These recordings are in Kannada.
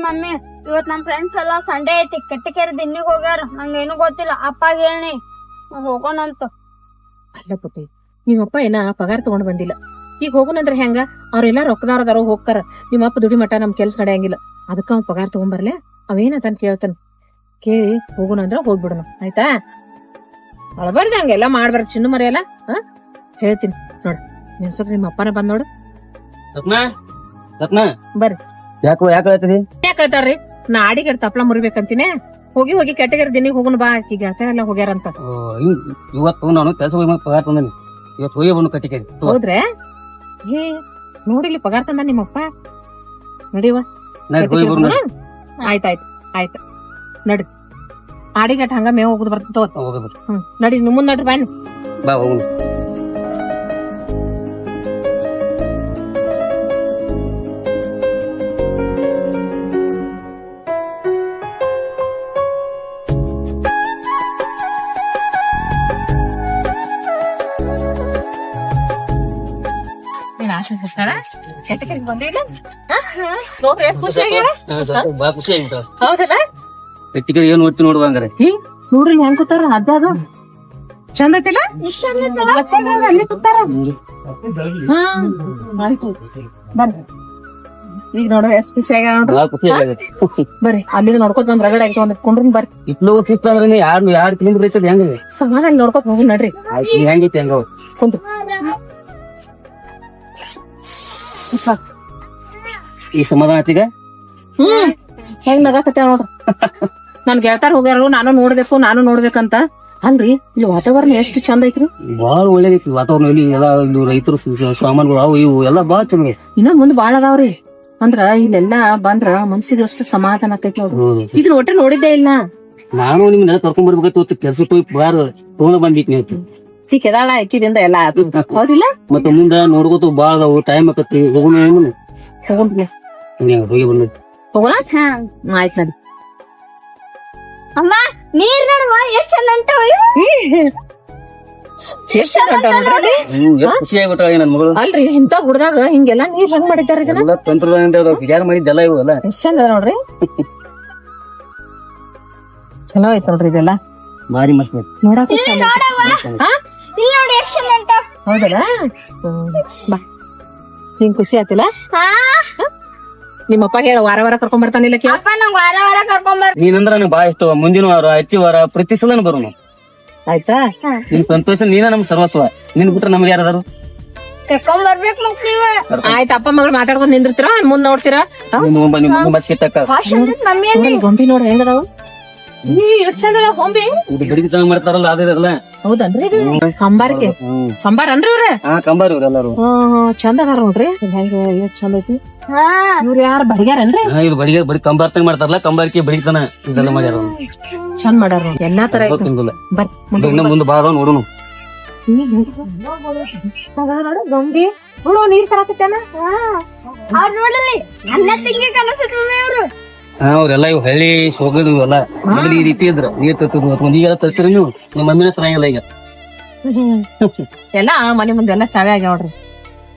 ಮಮ್ಮಿ ಇವತ್ ನಮ್ ಫ್ರೆಂಡ್ಸ್ ಎಲ್ಲ ಸಂಡೇ ಐತಿ ಕೆಟ್ಟಿಕೆರೆ ದಿನ್ನಿಗ್ ಹೋಗ್ಯಾರ ನಂಗೇನು ಗೊತ್ತಿಲ್ಲ ಅಪ್ಪಾಗ ಹೇಳಿ ಹೋಗೋಣಂತ. ಅಲ್ಲ ಪುಟ್ಟಿ, ನಿಮ್ಮಪ್ಪ ಏನ ಪಗಾರ ತಗೊಂಡ್ ಬಂದಿಲ್ಲ. ಈಗ ಹೋಗೋಣಂದ್ರ ಹೆಂಗ? ಅವ್ರೆಲ್ಲಾ ರೊಕ್ಕದಾರದಾರ ಹೋಗ್ತಾರ. ನಿಮ್ಮಪ್ಪ ದುಡಿ ಮಠ ನಮ್ ಕೆಲ್ಸ ನಡೆಯಂಗಿಲ್ಲ. ಅದಕ್ಕ ಅವ್ನ್ ಪಗಾರ ತಗೊಂಬರ್ಲೆ. ಅವೇನಂತ ಕೇಳ್ತಾನ. ಕೇಳಿ ಹೋಗೋಣಂದ್ರ ಹೋಗ್ಬಿಡೋಣ, ಆಯ್ತಾ? ಒಳಬಾರ್ದ ಹಂಗೆಲ್ಲ ಮಾಡ್ಬಾರ ಚಿನ್ನು ಮರಿಯಲ್ಲ. ಹೇಳ್ತೀನಿ ನೋಡ, ನಿನ್ಸಕ್ ನಿಮ್ಮ ಅಪ್ಪನ ಬಂದ್ ನೋಡು. ಬರ್ರಿ. ಯಾಕೇಳ್ತಾರ್ರಿ? ನಾ ಅಡಿಗೆ ತಪ್ಪಲ ಮುರಿಬೇಕಂತೀನಿ. ಹೋಗಿ ಹೋಗಿ ಕೆಟ್ಟಗಾರ ದಿನಿಗೆ ಹೋಗೋಣ ಬಾ. ಈಗ ಗೆಳತಿಯರೆಲ್ಲ ಹೋಗ್ಯಾರಂತ. ಇವತ್ತು ನಾನು ಕೆಲಸ ಪಗಾರ ತಂದೇನಿ. ಇವತ್ತು ಹೋಗಿ ಬಂದು ಕಟ್ಟಿಗೆ. ಹೌದ್ರೆ? ಏ ನೋಡಿಲಿ ಪಗಾರ ತಂದ ನಿಮ್ಮಪ್ಪ. ನಡಿವ ಆಯ್ತಾಯ್ತು ಆಯ್ತು ನಡಿ. ಆಡಿಗಟ್ ಹಂಗ ಮೇವ್ ಹೋಗುದ್ ಬರ್ತದ. ನಡಿ ನಿಮ್ ಮುಂದ್ ನಡ್ರಿ ಬಾಯ್. ಬಾ ಹೋಗೋಣ. ಕಟ್ಟಿಗೆ ಏನ್ ನೋಡ್ತಿ ನೋಡುವ ಹಂಗಾರೆ. ನೋಡ್ರಿ ಹೆಂಗ್ ಕೂತಾರ. ಅದು ಚಂದ ಐತಿಲ್ಲ? ಅಲ್ಲಿ ಕೂತಾರ. ಈಗ ನೋಡ್ರಿ ಎಷ್ಟ್ ಖುಷಿ ಆಗ್ಯಾರ ನೋಡ್ರಿ. ಬರ್ರಿ ಅಲ್ಲಿ ನೋಡ್ಕೊತ ಬಂದ್ ರಗಡ ಆಯ್ತು ಅಂದ್ಕೊಂಡ್ರಿ. ಬರ್ರಿ ಇಟ್ಲು ಅಂದ್ರೆ ಯಾರು ಕಿಲೋಮೀಟರ್ ಐತದ ಹೆಂಗ ಸಮಾಧಾನ ನೋಡ್ಕೊತ ಹೋಗಿ ನಡ್ರಿ. ಹೆಂಗೈತಿ ಹಂಗ ಕುಂತು ಈ ಸಮಾಧಾನ ಆತೀಗ. ಹೆಂಗ್ ನಗಾಕತ್ತ ನೋಡ್ರಿ. ನನ್ ಗೆಳತಾರ ಹೋಗ್ಯಾರ, ನಾನು ನೋಡ್ಬೇಕಂತ. ಅಲ್ರಿ ಇಲ್ಲಿ ವಾತಾವರಣ ಎಷ್ಟು ಚಂದ ಐತ್ರಿ. ಬಾಳ ಒಳ್ಳೇದೈತಿ ವಾತಾವರಣ. ಇಲ್ಲಿ ಎಲ್ಲಾ ಇಲ್ಲಿ ರೈತರು ಸಾಮಾನುಗಳು ಅವು ಇವು ಎಲ್ಲಾ ಬಾಳ ಚಂದ. ಇನ್ನ ಮುಂದ್ ಬಾಳ ಅದಾವ್ರಿ. ಅಂದ್ರ ಇಲ್ಲೆಲ್ಲಾ ಬಂದ್ರ ಮನ್ಸಿಗೆ ಅಷ್ಟು ಸಮಾಧಾನ ಆಕೈತಿ ನೋಡ್ರಿ. ಈಗ ಒಟ್ಟ ನೋಡಿದ್ದೇ ಇಲ್ಲ. ನಾನು ನಿಮ್ನೆಲ್ಲ ಕರ್ಕೊಂಡ್ ಬರ್ಬೇಕತ್ತು. ಕೆಲ್ಸಕ್ಕೆ ಹೋಗಿ ಬಾರ ತಗೊಂಡ್ ಬಂದಿಟ್ನಿ ಆಯ್ತು. ಕೆದಾಳ ಅಕ್ಕಿದಿಂದ ಎಲ್ಲಾ ಹೌದಿಲ್ಲ. ಮತ್ತೆ ಮುಂದ ನೋಡ್ಕೋತ ಬಾಳ ಅದಾವು. ಟೈಮ್ ಆಕತಿ. ಹೋಗೋಣ ಹೋಗಿ ಬಂದ ಹೋಗೋಣ. ಆಯ್ತು ನಡಿ. ಅಮ್ಮ ನೀರ್ ನೋಡುವ ಎಷ್ಟ್ ಚಂದ ಅಂತ. ಖುಷಿ ಆಗ್ಬಿಟ್ಟ ನನ್ ಮಗಳು. ಅಲ್ರಿ ಇಂತ ಹುಡ್ದಾಗ ಹಿಂಗೆಲ್ಲಾ ನೀರ್ ಹೆಂಗ್ ಮಾಡಿದಾರ? ಎಲ್ಲ ತಂತ್ರಜ್ಞಾನ ಯಾರು ಮಾಡಿದ್ದೆಲ್ಲ ಇವು ಅಲ್ಲ. ಎಷ್ಟ್ ಚಂದ ಅದ ನೋಡ್ರಿ. ಚಲೋ ಐತ್ ನೋಡ್ರಿ ಇದೆಲ್ಲ. ಭಾರಿ ಮಸ್ತ್ ನೋಡಾಕ ಚಂದ. ನೋಡಿ ಎಷ್ಟ್ ಚಂದ ಅಂತ. ಹೌದಲ್ಲ? ಬಾ. ನಿಂಗ್ ಖುಷಿ ಆತಿಲ್ಲ? ನಿಮ್ಮಪ್ಪ ಹೇಳ ವಾರ ವಾರ ಕರ್ಕೊಂಡ್ ಬರ್ತಾನಿಲ್ಲ. ಅಪ್ಪ ನಂಗ್ ವಾರ ವಾರ ಕರ್ಕೊಂಬರ್. ನೀನಂದ್ರ ನಂಗೆ ಬಾ ಇಷ್ಟ. ಮುಂದಿನ ವಾರ ಹೆಚ್ಚು ವಾರ ಪ್ರತಿ ಸಲ ಬರೋಣ. ಆಯ್ತಾ? ನಿನ್ ಸಂತೋಷ ನೀನ ನಮ್ ಸರ್ವಸ್ವ. ನಿನ್ ಬಿಟ್ರೆ ನಮ್ಗೆ ಯಾರದಾರು? ಕರ್ಕೊಂಡ್ ಬರ್ಬೇಕು ಮತ್ ನೀವ. ಆಯ್ತು ಅಪ್ಪ ಮಗಳು ಮಾತಾಡ್ಕೊಂಡ್ ನಿಂದಿರ್ತೀರ ಮುಂದ್ ನೋಡ್ತೀರಾ? ಮಮ್ಮಿ ಗೊಂಬಿ ನೋಡ್ರಿ ಹೆಂಗದಾವ. ಎಷ್ಟ್ ಚಂದ ಗೊಂಬಿ. ಬಡಿತನ ಮಾಡ್ತಾರಲ್ಲ ಅದಿರಲ್ಲ. ಹೌದನ್ರಿ? ಕಂಬಾರ್ಗೆ ಕಂಬಾರ್ ಅನ್ರಿ ಇವ್ರ? ಕಂಬಾರ ಇವ್ರೆಲ್ಲಾರು. ಚಂದ ಅದಾರ ನೋಡ್ರಿ. ಹೆಂಗ ಎಷ್ಟ್ ಚಂದ ಐತಿ. ಇವ್ರ ಯಾರು ಬಡಿಗ್ಯಾರನ್ರಿ? ಇದು ಬಡಿಗೆ ಬಡಿ ಕಂಬಾರ್ತನ ಮಾಡ್ತಾರಲ್ಲ. ಕಂಬಾರಿಕೆ ಬಡಿತಾನ ಇದೆಲ್ಲ ಮಾಡ್ಯಾರ. ಚಂದ ಮಾಡ್ಯಾರ ಎಲ್ಲಾ ತರ. ಇನ್ನ ಮುಂದೆ ಬಾಳ ನೋಡೋಣ. ಗೊಂಬಿ ನೀರ್ ತರಕತ್ತೇನ? ಅವ್ರ ನೋಡಲಿ ಅನ್ನ ತಿಂಗಿ ಕನಸತ್ತದ ಇವ್ರು. ಅವ್ರೆಲ್ಲ ಇವ್ ಹಳ್ಳಿ ಸೋಗದು ಇವೆಲ್ಲ ಮೊದಲು ಈ ರೀತಿ ಇದ್ರ ನೀರ್ ತರ್ತಿದ್ರು. ಈಗೆಲ್ಲ ತರ್ತೀರಿ ನೀವು? ನಿಮ್ಮ ಮಮ್ಮಿನ ತರಂಗಿಲ್ಲ ಈಗ. ಎಲ್ಲಾ ಮನೆ ಮುಂದೆ ಎಲ್ಲಾ ಚಾವೆ ಆಗ್ಯಾವ ನೋಡ್ರಿ.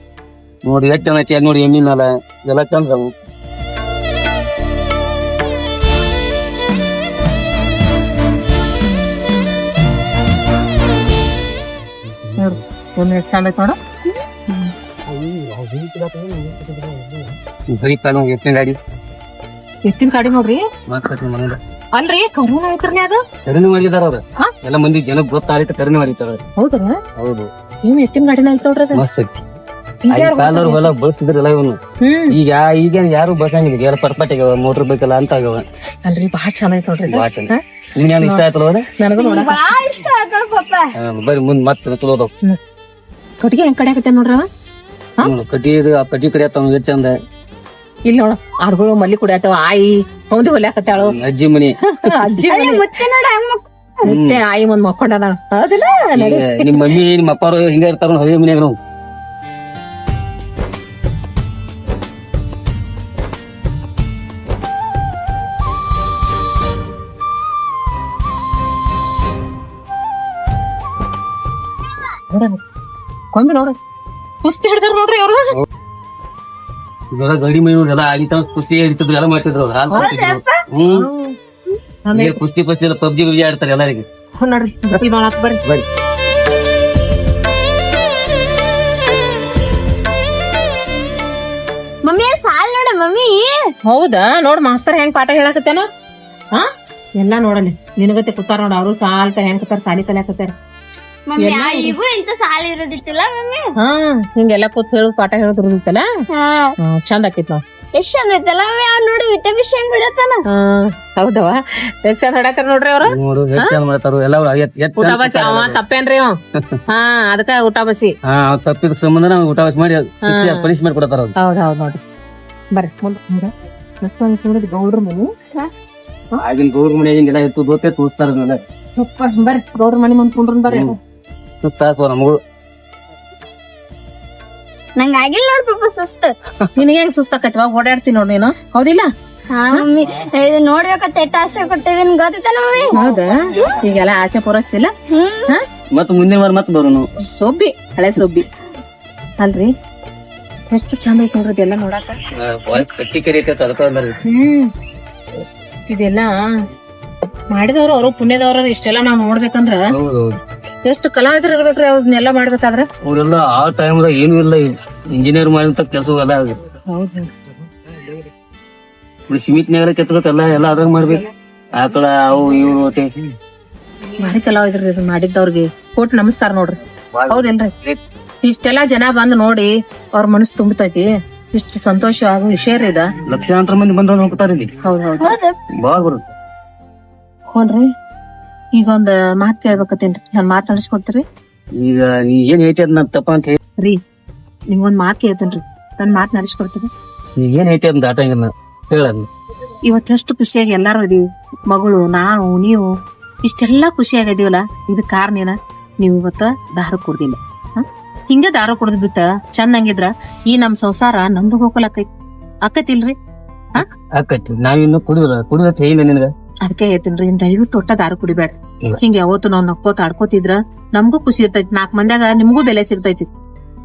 ನೋಡಿ ಎಷ್ಟು ಚಂದ ಐತಿ ನೋಡಿ. ಎಮ್ಮಿನಲ್ಲ ಎಲ್ಲ ಚಂದ. ಚಂದ ಐತಿ ನೋಡು. ಎತ್ತಿನ ಗಾಡಿ ಎತ್ತಿನ ಗಾಡಿ ನೋಡ್ರಿ. ಅಲ್ರಿ ಕರೋನಾ ಐತ್ರಿ ಅದು. ಕರೆನೆ ಮಾಡಿದಾರ ಅವ್ರ. ಎಲ್ಲ ಮಂದಿ ಜನ ಗೊತ್ತಾಗೈತೆ ಕರೆನೆ ಮಾಡಿರ್ತಾರ. ಹೌದಾ? ಹೌದು. ಸೇಮ್ ಎತ್ತಿನ ಗಾಡಿನ ಐತ್ ನೋಡ್ರಿ ಅದು. ಮಸ್ತ್ ಐತಿ. ಕಾಲವ್ರು ಎಲ್ಲ ಬಳಸ್ತಿದ್ರಲ್ಲ ಇವನು. ಈಗ ಯಾರು ಬಸಂಗಿಲ್ಲ. ಎಲ್ಲ ಪರ್ಪಟ್ ಆಗ್ಯಾವ. ಮೋಟರ್ ಬೈಕ್ ಎಲ್ಲ ಅಂತ ಆಗ್ಯಾವ. ಅಲ್ರಿ ಬಾಳ ಚಂದ ಐತ್ ನೋಡ್ರಿ. ಬಾಳ ಚಂದ. ನಿಮ್ಗೆ ಇಷ್ಟ ಆಯ್ತಲ್ಲ? ನನಗೂ ನೋಡಕ್ ಬಾಳ ಇಷ್ಟ ಆಯ್ತಲ್ಲ ಪಪ್ಪ. ಬರೀ ಮುಂದ್ ಮತ್ತೆ ಚಲೋ ಅದಾವ. ಕಟ್ಟಿಗೆ ಹೆಂಗ್ ಕಡೆ ಆಕತ್ತೆ ನೋಡ್ರ. ಕಟ್ಟಿ ಕಡೆ ಆತಾವ ಎಷ್ಟು ಚಂದ. ಇಲ್ಲಿ ನೋಡ ಆಡ್ಗಳು ಮಲ್ಲಿ ಕುಡಿಯತಾವ. ಆಯಿ ಹೌದು ಹೊಲ್ಯಾಕತ್ತಾಳು. ಅಜ್ಜಿ ಮನಿ. ಅಜ್ಜಿ ಮತ್ತೆ ಆಯಿ ಮುಂದ್ ಮಕ್ಕೊಂಡನ. ಹೌದಿಲ್ಲ? ನಿಮ್ ಮಮ್ಮಿ ನಿಮ್ಮ ಅಪ್ಪಾರು ಹಿಂಗ ಇರ್ತಾರ ಹಳ್ಳಿ ಮನ್ಯಾಗ. ನಾವು ಕೊಂಬಿ ನೋಡ್ರಿ ಕುಸ್ತಿ ಹಿಡ್ದಾರ ನೋಡ್ರಿ ಅವ್ರು. ಇದೆಲ್ಲ ಗಡಿ ಮೈ ಎಲ್ಲ ಆಗಿತ್ತ ಕುಸ್ತಿ ಹಿಡಿತಿದ್ರು ಎಲ್ಲ ಮಾಡ್ತಿದ್ರು ಅವ್ರು, ಹಾಲ್ ಕೊಡ್ತಿದ್ರು. ಈಗ ಕುಸ್ತಿ ಎಲ್ಲ ಪಬ್ಜಿ ಗಿಬ್ಜಿ ಆಡ್ತಾರೆ ಎಲ್ಲರಿಗೆ. ನೋಡ್ರಿ ಬಿಸಿಲ್ ಬಾಳ ಆತ್ ಬರ್ರಿ. ಬರ್ರಿ. ಮಮ್ಮಿ ಸಾಲ್ ನೋಡ ಮಮ್ಮಿ. ಹೌದಾ? ನೋಡ್ ಮಾಸ್ತರ್ ಹೆಂಗ್ ಪಾಠ ಹೇಳಾಕತ್ತೇನ. ಹಾ ಎಲ್ಲಾ ನೋಡಲಿ ನಿನಗತ್ತೆ ಕೂತಾರ ನೋಡ, ಅವ್ರು ಸಾಲ್ತ ಹೆಂಗ್ ಕೂತಾರ ಸಾಲಿ ಕಲಿಯಾಕತ್ತಾರ. ಮಮ್ಮಿ ಈಗೂ ಇಂತ ಸಾಲ್ ಇರೋದಿತ್ತಿಲ್ಲ ಮಮ್ಮಿ. ಹಾ ಹಿಂಗೆಲ್ಲಾ ಕೂತ್ ಹೇಳು ಪಾಠ ಹೇಳೋದಿರ್ತಲ್ಲ, ಹಾ ಚಂದ ಆಕೈತ್ ನೋಡ್. ಎಷ್ಟ್ ಚಂದ ಐತಲ್ಲ ಮಮ್ಮಿ. ಅವ್ನ್ ನೋಡಿ ವಿಟಮಿನ್ ಹೆಂಗ್ ಬಿಡತ್ತಾನ. ಹೌದವ ಎಷ್ಟ್ ಚಂದ ಹಾಡಾತಾರ ನೋಡ್ರಿ ಅವ್ರು. ನೋಡು ಹೆಚ್ಚ್ ಚಂದ ಮಾಡ್ತಾರು ಎಲ್ಲ. ಊಟ ಬಸಿ ಅವ ತಪ್ಪೇನ್ರಿ ಅವ. ಹಾ ಅದಕ್ಕ ಊಟ ಬಸಿ. ಹಾ ಅವ್ರು ತಪ್ಪಿದ ಸಂಬಂಧ ನಾವು ಊಟ ಮಾಡಿ ಶಿಕ್ಷೆ ಪನಿಷ್ಮೆಂಟ್ ಕೊಡ್ತಾರ ಅವ್ರು. ಹೌದ್ ಹೌದ್ ನೋಡ್ರಿ. ಬರ್ರಿ ಮುಂದೆ ಗೌಡ್ರ ಮನಿ. ಆಗಿನ ಗೌರ್ ಮನೆಯಾಗಿನ ಗಿಡ ಎತ್ತು ದೋತೆ ತೋರಿಸ್ತಾರ. ಬರ್ರಿ ಗೌಡ್ರ ಮನಿ ಮುಂದ್ ಕುಂಡ್ರನ್ ಬರ್ರಿ. ಸುತ್ತಾಸೋ ನಮಗೂ. ನಂಗ ಆಗಿಲ್ಲ ನೋಡ್ ಪಾಪ ಸುಸ್ತು. ನಿನಗೆ ಹೆಂಗ್ ಸುಸ್ತಾಕೈತಿವ? ಓಡಾಡ್ತೀನಿ ನೋಡ್ ನೀನು, ಹೌದಿಲ್ಲ? ಹಾ ಮಮ್ಮಿ ಇದು ನೋಡ್ಬೇಕಂತ ಎಟ್ಟ ಆಸೆ ಪಟ್ಟಿದೀನಿ ಗೊತ್ತೈತನ ಮಮ್ಮಿ. ಹೌದಾ? ಈಗೆಲ್ಲ ಆಸೆ ಪೂರೈಸ್ತಿಲ್ಲ. ಮತ್ ಮುಂದಿನ ವಾರ ಮತ್ ಬರೋನು. ಸೊಬ್ಬಿ ಹಳೆ ಸೊಬ್ಬಿ ಅಲ್ರಿ. ಎಷ್ಟು ಚಂದ ಐತಿ ನೋಡ್ರಿ ಇದೆಲ್ಲ ನೋಡಾಕ. ಕಟ್ಟಿ ಕರಿ ಐತೆ ಅದಕ್ಕ ಅಂದ್ರಿ. ಇದೆಲ್ಲ ಮಾಡಿದವ್ರು ಅವರು ಪುಣ್ಯದವ್ರ. ಇಷ್ಟೆಲ್ಲ ನಾವ್ ನೋಡ್ಬೇಕಂದ್ರ ಎಷ್ಟು ಕಲಾವಿದ್ರು ಇರ್ಬೇಕ್ರಿ ಅವ್ರನ್ನೆಲ್ಲ ಮಾಡ್ಬೇಕಾದ್ರ. ಅವ್ರೆಲ್ಲ ಆ ಟೈಮ್ದಾಗ ಏನು ಇಲ್ಲ, ಇಂಜಿನಿಯರ್ ಮಾಡಿದಂತ ಕೆಲಸ ಎಲ್ಲ ಹೌದು. ಸಿಮೆಂಟ್ನಾಗ ಕೆತ್ತಬೇಕಲ್ಲ ಎಲ್ಲ ಅದ್ರಾಗ ಮಾಡ್ಬೇಕು. ಆಕಳ ಅವು ಇವ್ರು ಭಾರಿ ಕಲಾವಿದ್ರಿ ಇದನ್ನ ಮಾಡಿದ್ದವ್ರಿಗೆ ಕೋಟಿ ನಮಸ್ಕಾರ ನೋಡ್ರಿ. ಹೌದೇನ್ರಿ? ಇಷ್ಟೆಲ್ಲಾ ಜನ ಬಂದ್ ನೋಡಿ ಅವ್ರ ಮನಸ್ಸು ತುಂಬತೈತಿ. ಇಷ್ಟು ಸಂತೋಷ ಆಗೋ ವಿಷಯ ರೀ ಇದ. ಲಕ್ಷಾಂತರ ಮಂದಿ ಬಂದ ಹೋಗ್ತಾರ ಇಲ್ಲಿ. ಹೌದ್ ಹೌದು ಬಾಳ ಬರುತ್ತೆ. ಹೋನ್ರಿ ಈಗ ಒಂದ್ ಮಾತ್ ಕೇಳ್ಬೇಕತ್ತೇನ್ರಿ, ನಾನ್ ಮಾತ್ ನಡೆಸ್ಕೊಡ್ತೀರಿ? ಈಗ ನೀ ಏನ್ ಹೇಳ್ತಿ ಅದ್ ನಾನ್ ತಪ್ಪ ಅಂತ ಹೇಳಿ ರೀ ನಿಮ್ಗೊಂದ್ ಮಾತ್ ಕೇಳ್ತೇನ್ರಿ, ನನ್ ಮಾತ್ ನಡೆಸ್ಕೊಡ್ತೀರಿ? ನೀ ಏನ್ ಹೇಳ್ತಿ ಅದ್ ದಾಟಂಗಿಲ್ಲ ಹೇಳ. ಇವತ್ತೆಷ್ಟು ಖುಷಿಯಾಗಿ ಎಲ್ಲಾರು ಇದೀವಿ. ಮಗಳು, ನಾನು, ನೀವು ಇಷ್ಟೆಲ್ಲಾ ಖುಷಿಯಾಗಿದೀವಲ್ಲ, ಇದಕ್ ಕಾರಣ ಏನ? ನೀವ್ ಇವತ್ತ ದಾರ ಕುಡ್ದಿಲ್ಲ. ಹಿಂಗ ದಾರ ಕುಡ್ದ್ ಬಿಟ್ಟ ಚಂದಂಗಿದ್ರ ಈ ನಮ್ ಸಂಸಾರ ನಮ್ದು ಹೋಗಲಕ್ಕೈತಿ. ಅಕ್ಕತಿಲ್ರಿ? ಆಕೈತಿ. ನಾವಿನ್ನು ಕುಡಿದ್ರ ಹೇಳಿಲ್ಲ ನಿನಗ. ಅದಕ್ಕೆ ಹೇಳ್ತೀನ್ರಿ, ದಯವಿಟ್ಟು ಒಟ್ಟ ದಾರ ಕುಡಿಬೇಡ. ಇಲ್ಲ. ಹಿಂಗ ಯಾವತ್ತು ನಾವ್ ನಕ್ಕೋತ ಆಡ್ಕೋತಿದ್ರ ನಮ್ಗೂ ಖುಷಿ ಇರ್ತೈತಿ. 4 ಮಂದ್ಯಾಗ ನಿಮ್ಗೂ ಬೆಲೆ ಸಿಗ್ತೈತಿ.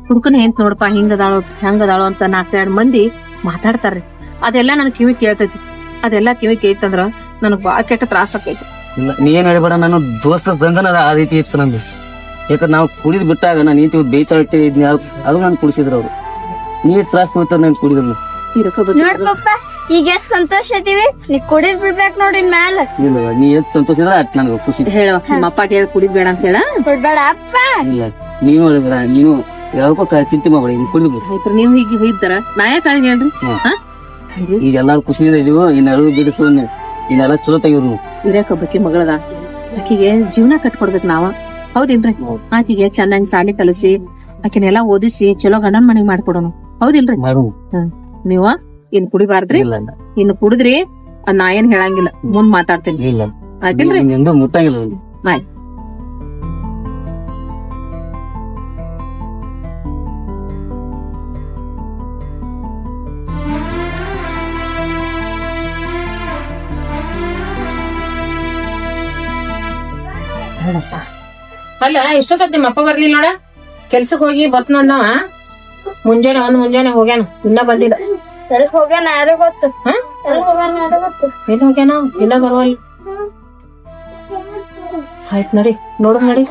ಹುಡ್ಕನ್ ಹೆಂಗ್ ನೋಡಪ್ಪ ಹಿಂಗದಾಳೋ ಹೆಂಗದಾಳೋ ಅಂತ 4-2 ಮಂದಿ ಮಾತಾಡ್ತಾರ್ರಿ. ಅದೆಲ್ಲಾ ನನ್ ಕಿವಿ ಕೇಳ್ತೈತಿ. ಅದೆಲ್ಲಾ ಕಿವಿ ಕೇಳ್ತಂದ್ರ ನನಗ್ ಬಾಳ ಕೆಟ್ಟ ತ್ರಾಸ ಆಕೈತಿ. ಇಲ್ಲ ನೀ ಏನ್ ಹೇಳ್ಬೇಡ, ನಾನು ದೋಸ್ತ ಸಂಗನ ಆ ರೀತಿ ಇತ್ತು ನಮ್ದು. ಯಾಕಂದ್ರೆ ನಾವು ಕುಡಿದ್ ಬಿಟ್ಟಾಗ ನಾನು ನೀತಿ ಬೇಯ್ತಾ ಇಟ್ಟಿದ್ನಿ, ಅದು ನಾನು ಕುಡಿಸಿದ್ರು ಅವ್ರು. ನೀರ್ ತ್ರಾಸ ಹೋಗ್ತಾರ ನಾನು ಕುಡಿದ್ರು. ನೋಡ್ ಪಪ್ಪ ಈಗ ಎಷ್ಟ್ ಸಂತೋಷ ಇದೀವಿ. ನೀ ಕುಡಿದ್ ಬಿಡ್ಬೇಕ್ ನೋಡಿ ಮ್ಯಾಲ. ಇಲ್ಲ ನೀ ಎಷ್ಟ್ ಸಂತೋಷ ಇದ್ರೆ ಅಟ್ ನನಗೆ ಖುಷಿ. ಹೇಳ ನಿಮ್ಮ ಅಪ್ಪ ಹೇಳಿ ಕುಡಿದ್ಬೇಡ ಅಂತ ಹೇಳ. ಬಿಡ್ಬೇಡ ಅಪ್ಪ. ಇಲ್ಲ ನೀನು ಹೇಳಿದ್ರ ನೀನು ಯಾಕೋ ಚಿಂತೆ ಮಾಡ್ಬೇಡ, ಇನ್ ಕುಡಿದ್ಬಿಡು. ಆಯ್ತು ನೀವು ಹೀಗೆ ಇದ್ದಾರ ನಾ ಯಾಕೆ ಕಾಳಜಿ ಹೇಳ್ರಿ? ಈಗ ಎಲ್ಲಾರು ಖುಷಿಯಿಂದ ಇದೀವು. ಇನ್ನ ಅಳು ಬಿಡಿಸು, ಇನ್ನೆಲ್ಲ ಚಲೋ ತೆಗಿವ್ರು. ಇರಬೇಕಿ ಮಗಳದ, ಆಕಿಗೆ ಜೀವನ ಕಟ್ಕೊಡ್ಬೇಕು ನಾವ. ಹೌದಿಲ್ರಿ? ಆಕಿಗೆ ಚೆನ್ನಾಗಿ ಸಾಲಿ ಕಲಿಸಿ ಆಕಿನೆಲ್ಲಾ ಓದಿಸಿ ಚಲೋ ಗಂಡನ ಮನೆಗ್ ಮಾಡ್ಕೊಡೋನು. ಹೌದಿಲ್ರಿ? ನೀವ ಇನ್ ಕುಡಿಬಾರ್ದ್ರಿ. ಇನ್ನು ಕುಡಿದ್ರಿ ನಾ ಏನ್ ಹೇಳಂಗಿಲ್ಲ, ಮುಂದ್ ಮಾತಾಡ್ತೀನಿ. ಇಲ್ಲ ಆಯ್ತಿಲ್ರಿ? ಮುಟ್ಟಂಗಿಲ್ಲ. ಬಾಯ್. ಅಲ್ಲ ಎಷ್ಟೊತ್ತ ನಿಮ್ಮ ಅಪ್ಪ ಬರ್ಲಿಲ್ಲ ನೋಡ. ಕೆಲ್ಸಕ್ ಹೋಗಿ ಬರ್ತನಂದವ. ಮುಂಜಾನೆ ಹೋಗ್ಯಾನ, ಇನ್ನ ಬಂದಿಲ್ಲ. ಎಲ್ಕ್ ಹೋಗ್ಯಾನ ಯಾರು ಗೊತ್ತು. ಎಲ್ಕ್ ಹೋಗ್ಯಾನ ಯಾರು ಗೊತ್ತು. ಎಲ್ಲಿ ಹೋಗ್ಯಾನ? ಇನ್ನ ಬರುವಲ್. ಆಯ್ತ್ ನಡಿ ನಡಿ.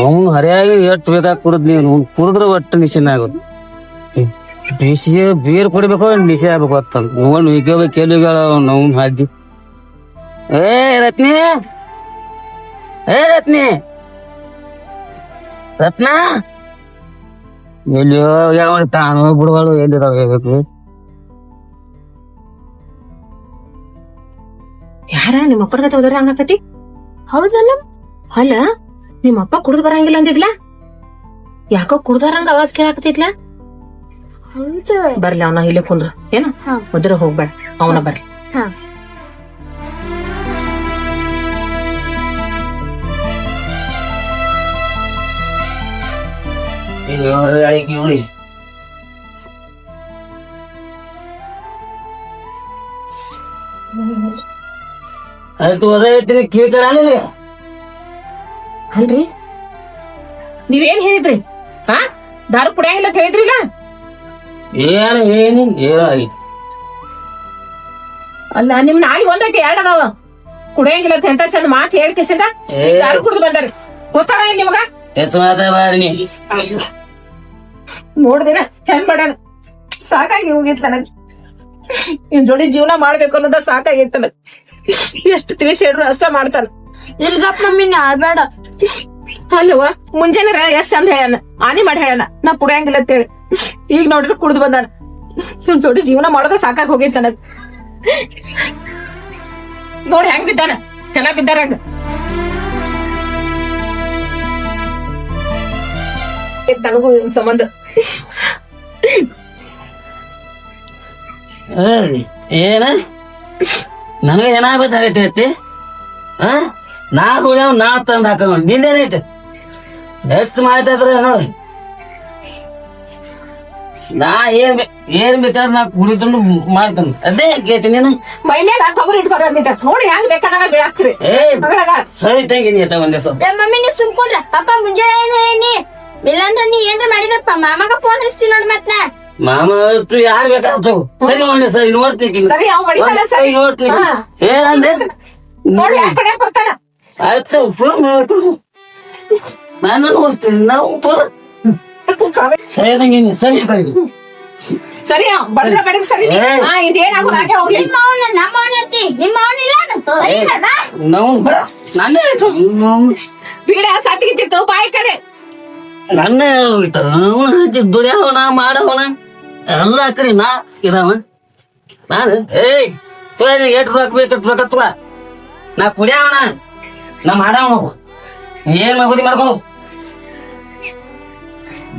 ಅವ್ನು ಹರಿಯಾಗಿ ಎಷ್ಟು ಬೇಕಾಗಿ ಕುಡಿದ್ ನೀನು ಕುಡಿದ್ರೆ ಒಟ್ಟು ನಿಶೆನ ಆಗೋದು. ಬಿಸಿ ಬೀರ್ ಕುಡಿಬೇಕು ನಿಶೆ ಆಗ್ಬೇಕು ಅಂತ ನೋಡ್ ವಿಗ್ಗ ಕೇಳಿಗಳ ನಾವು ಹಾಕಿ. ಏ ರತ್ನಿ ರತ್ನ ಎಲ್ಲಿಯೋ ಯಾವ ತಾನು ಬಿಡುಗಳು ಎಲ್ಲಿದಾವ ಹೇಳ್ಬೇಕು. ಯಾರ ನಿಮ್ಮ ಅಪ್ಪನ ಹೋದ್ರ ಹಂಗಾಕತಿ? ಹೌದಲ್ಲ? ಅಲ್ಲ ನಿಮ್ಮ ಅಪ್ಪ ಕುಡ್ದು ಬರಂಗಿಲ್ಲ ಅಂದಿದ್ಲ, ಯಾಕೋ ಕುಡ್ದಾರಂಗ ಅವಾಜ್ ಕೇಳಾಕತಿದ್ಲ. ಹೌದು. ಬರ್ಲಿ ಅವನ ಇಲ್ಲೇ ಕುಂದ್ರ ಏನ, ಮುದ್ರ ಹೋಗ್ಬೇಡ, ಅವನ ಬರ್ಲಿ. ಅಲ್ರಿ ನೀವೇನ್ ಹೇಳಿದ್ರಿ? ದಾರು ಕುಡಿಯಂಗಿಲ್ಲ ಅಂತ ಹೇಳಿದ್ರಿಲ್ಲ. ಏನು ಏನು ಏನೋ ಐತಿ. ಅಲ್ಲ ನಿಮ್ ನಾಯಿ ಒಂದೈತಿ ಎರಡ್ ಅದಾವ ಕುಡಿಯಂಗಿಲ್ಲ ಅಂತ ಎಂತ ಚಂದ ಮಾತ್ ಹೇಳ್ಕಿಸಿಂದ ಯಾರು ಕುಡ್ದು ಬಂದಾರಿ ಗೊತ್ತಾಗ ನಿಮಗ ಎತ್ತು ಮಾತಾಡಿ ನೀ ನೋಡ್ದಿನ ಹೆಂಗ್ ಮಾಡ್ಯಾನ ಸಾಕಾಗಿ ಹೋಗಿತ್ ನನಗ್ ಇನ್ ಜೋಡಿ ಜೀವನ ಮಾಡ್ಬೇಕು ಅನ್ನೋದ ಸಾಕಾಗಿತ್ತು ನನಗ್ ಎಷ್ಟು ತಿಳಿಸಿ ಹೇಳ್ರು ಅಷ್ಟ ಮಾಡ್ತಾನ ಇಲ್ಗಪ್ಪ ಮಮ್ಮಿ ನೀ ಆಡ್ಬೇಡ. ಅಲ್ವ ಮುಂಜಾನೆ ಎಷ್ಟ್ ಚಂದ ಹೇಳ್ಯಾನ ಆನಿ ಮಾಡಿ ಹೇಳ್ಯಾನ ನಾ ಕುಡಿಯಂಗಿಲ್ಲ ಅಂತೇಳಿ ಈಗ ನೋಡ್ರಿ ಕುಡ್ದು ಬಂದಾನ ಇನ್ ಜೋಡಿ ಜೀವನ ಮಾಡೋದ ಸಾಕಾಗಿ ಹೋಗಿತ್ ನನಗ್ ನೋಡಿ ಹೆಂಗ್ ಬಿದ್ದಾನ ಚೆನ್ನಾಗ್ ಬಿದ್ದಾರಂಗ ತನಗೂ ಸಂಬಂಧ ಏನ ನನಗೆ ಏನಾಗೈತಿ ನಾ ಕುಡಿಯವ್ ನಾ ತಂದ್ ಹಾಕ ನಿಂದೇನೈತೆ ಎಷ್ಟು ಮಾತಾಡ್ರ ನೋಡಿ. ನಾ ಏನ್ ಬೇಕಾದ್ರೆ ನಾ ಕುಡಿತಂದು ಮಾಡ್ತಾನ ಅದೇ ಕೇಳ್ತೀನಿ ನೀನು ಮೈನ್ಯಾಗ ತೊಗರಿ ಇಟ್ಕೊರ ನೋಡಿ ಹೆಂಗ್ ಬೇಕಾದಾಗ ಬೀಳಾಕ್ರಿ ಸರಿ ತಂಗಿ ನೀ ಒಂದೇ ಸ್ವಲ್ಪ ಏ ಮಮ್ಮಿ ನೀ ಸುಮ್ಕೊಂಡ್ರ ಅಪ್ಪ ಮುಂಜಾನೆ ಏನು ಹೇಳಿ ಇಲ್ಲಾಂದ್ರ ನೀ ಏನ್ರ ಮಾಡಿದ್ರಪ್ಪ ಮಾಮಗ ಫೋನ್ ಹಚ್ತೀನಿ ನೋಡ್ ಮತ್ತ ಮಾಮ ಯಾರು ಬೇಕಾದ ಸರಿ ಒಂದೇ ಸರಿ ನೋಡ್ತೀನಿ ಸರಿ ಅವ್ ಹೊಡಿತಾನ ಸರಿ ನೋಡ್ತೀನಿ ಏನಂದೆ ನೋಡಿ ಆ ಕಡೆ ಬರ್ತಾನ ಆಯ್ತು ನಾನು ನೋಡ್ತೀನಿ ನಾವು ಸರಿ ತಂಗಿ ಸರಿ ಬರೀ ಸರಿ ಬಡದ್ರ ಬಡಗ್ ಸರಿ ಇದೇನಾಗೋದು ಹಾಗೆ ಹೋಗ್ಲಿ ನಿಮ್ಮ ಅವನ ನಮ್ಮ ಅವನ ಇರ್ತಿ ನಿಮ್ಮ ಅವನ ಇಲ್ಲ ನಾವು ನನ್ನೇ ಪೀಡ ಸತ್ತಿಗಿತ್ತು ಬಾಯಿ ಕಡೆ ನನ್ನೇ ಅವನ ದುಡಿಯವನ ಮಾಡವನ ಎಲ್ಲ ಹಾಕ್ರಿ ನಾ ಇರವ ನಾನು ಏಯ್ ಎಷ್ಟು ಹಾಕ್ಬೇಕತ್ವ ನಾ ಕುಡಿಯವನ ನಾ ಮಾಡವನ ಏನ್ ಮಗುದಿ ಮಾಡ್ಕೋ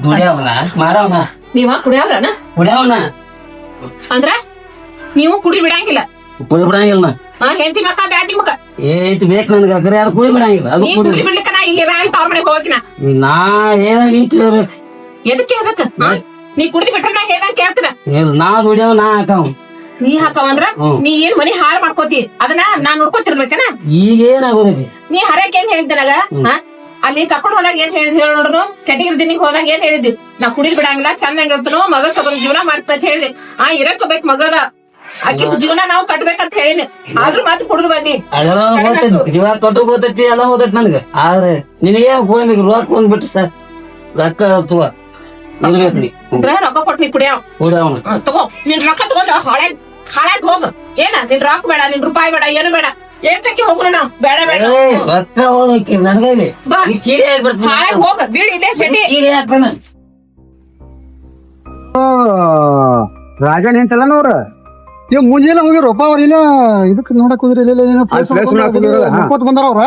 ದುಡಿಯವನ ಮಾಡವನ ನೀವ ಕುಡಿಯವ್ರನ ಕುಡಿಯವನ ಅಂದ್ರ ನೀವು ಕುಡಿ ಬಿಡಂಗಿಲ್ಲ ಕುಡಿ ಬಿಡಂಗಿಲ್ಲ ಹೆಂಡತಿ ಮಕ್ಕ ಬ್ಯಾಟಿ ಮಕ್ಕ ಏಟ್ ಬೇಕು ನನ್ಗೆ ಅಗ್ರೆ ಯಾರು ಕುಡಿ ಬಿಡಂಗಿಲ್ಲ ಅದು ನೀವ್ ಕುಡಿ ಬಿಡ್ಲಿಕ್ಕ ನಾ ಇಲ್ಲಿ ತವ್ರ ಮನೆಗೆ ಹೋಗಿನ ನಾ ಏನಾಗೈತಿ ಎದಕ್ ಕೇಳ್ಬೇಕ ನೀ ಕುಡಿದು ಬಿಟ್ರ ನಾ ಹೇಳ್ದಂಗ ಕೇಳ್ತೀನ ನಾ ದುಡಿಯವ ನಾ ಹಾಕವ ನೀ ಹಾಕವಂದ್ರ ನೀ ಏನ್ ಮನಿ ಹಾಳ್ ಮಾಡ್ಕೋತಿ ಅದನ್ನ ನಾನ್ ನೋಡ್ಕೊತಿರ್ಬೇಕನ ಈಗ ಏನಾಗೋದೈತಿ ನೀ ಹರಕ್ ಏನ್ ಹೇಳಿದ್ದ ನನಗ ಅಲ್ಲಿ ಕರ್ಕೊಂಡ್ ಹೋದಾಗ ಏನ್ ಹೇಳಿದ್ ಹೇಳ ನೋಡ್ರು ಕೆಟಗಿರ್ದಿನಿಗ್ ಹೋದಾಗ ಏನ್ ಹೇಳಿದ್ವಿ ನಾ ಕುಡಿದ್ ಬಿಡಂಗಿಲ್ಲ ಚಂದಂಗಿರ್ತನು ಮಗಳ ಸ್ವಲ್ಪ ಜೀವನ ಮಾಡ್ತ ಅಂತ ಹೇಳಿದೆ ಇರಕೋಬೇಕು ಮಗಳದ ಆಕಿ ಜೀವನ ನಾವು ಕಟ್ಬೇಕಂತ ಹೇಳಿನಿ ಆದ್ರೂ ಮಾತು ಕುಡಿದು ಬಂದಿ ಅದೆಲ್ಲ ಗೊತ್ತೈತಿ ಜೀವ ಕೊಟ್ಟು ಗೊತ್ತೈತಿ ಎಲ್ಲ ಗೊತ್ತೈತಿ ನನ್ಗೆ ಆದ್ರೆ ನಿನಗೆ ಹೋಗ್ಬೇಕು ರೊಕ್ಕ ಬಂದ್ಬಿಟ್ಟು ಸರ್ ರೊಕ್ಕ ತಗೋ ಇರ್ಬೇಕು ನೀ ರೊಕ್ಕ ಕೊಟ್ಟು ನೀ ಕುಡಿಯವ್ ಕುಡಿಯವನ ತಗೋ ನಿನ್ ರೊಕ್ಕ ತಗೊಂಡ ಹಾಳಾಗ್ ಹೋಗ ಏನ ನಿನ್ ರೊಕ್ಕ ಬೇಡ ನಿನ್ ರೂಪಾಯಿ ಬೇಡ ಏನು ಬೇಡ ಹೇಳ್ತಕ್ಕೆ ಹೋಗ್ರು ನಾವು ಬೇಡ ಬೇಡ ರೊಕ್ಕ ಹೋಗಕ್ಕೆ ನನಗೈಲಿ ಬಾ. ಕೀರಿ ಆಗ್ಬಿಡ್ತೀನಿ ಹಾಳಾಗ್ ಹೋಗ ಬೀಡಿ ಇದೆ ಶೆಡ್ಡಿ ಕೀರಿ ಹಾಕ್ತಾನ ರಾಜನ್ ಎಂತಲ್ಲ ಅವ್ರ ಇವ್ ಮುಂಜಾನೆ ಹೋಗಿ ರೊಪ್ಪ ಅವ್ರ ಇಲ್ಲ ಇದಕ್ ನೋಡಕ್ ಹೋಗಿರಿ ಬಂದಾರ ಅವ್ರ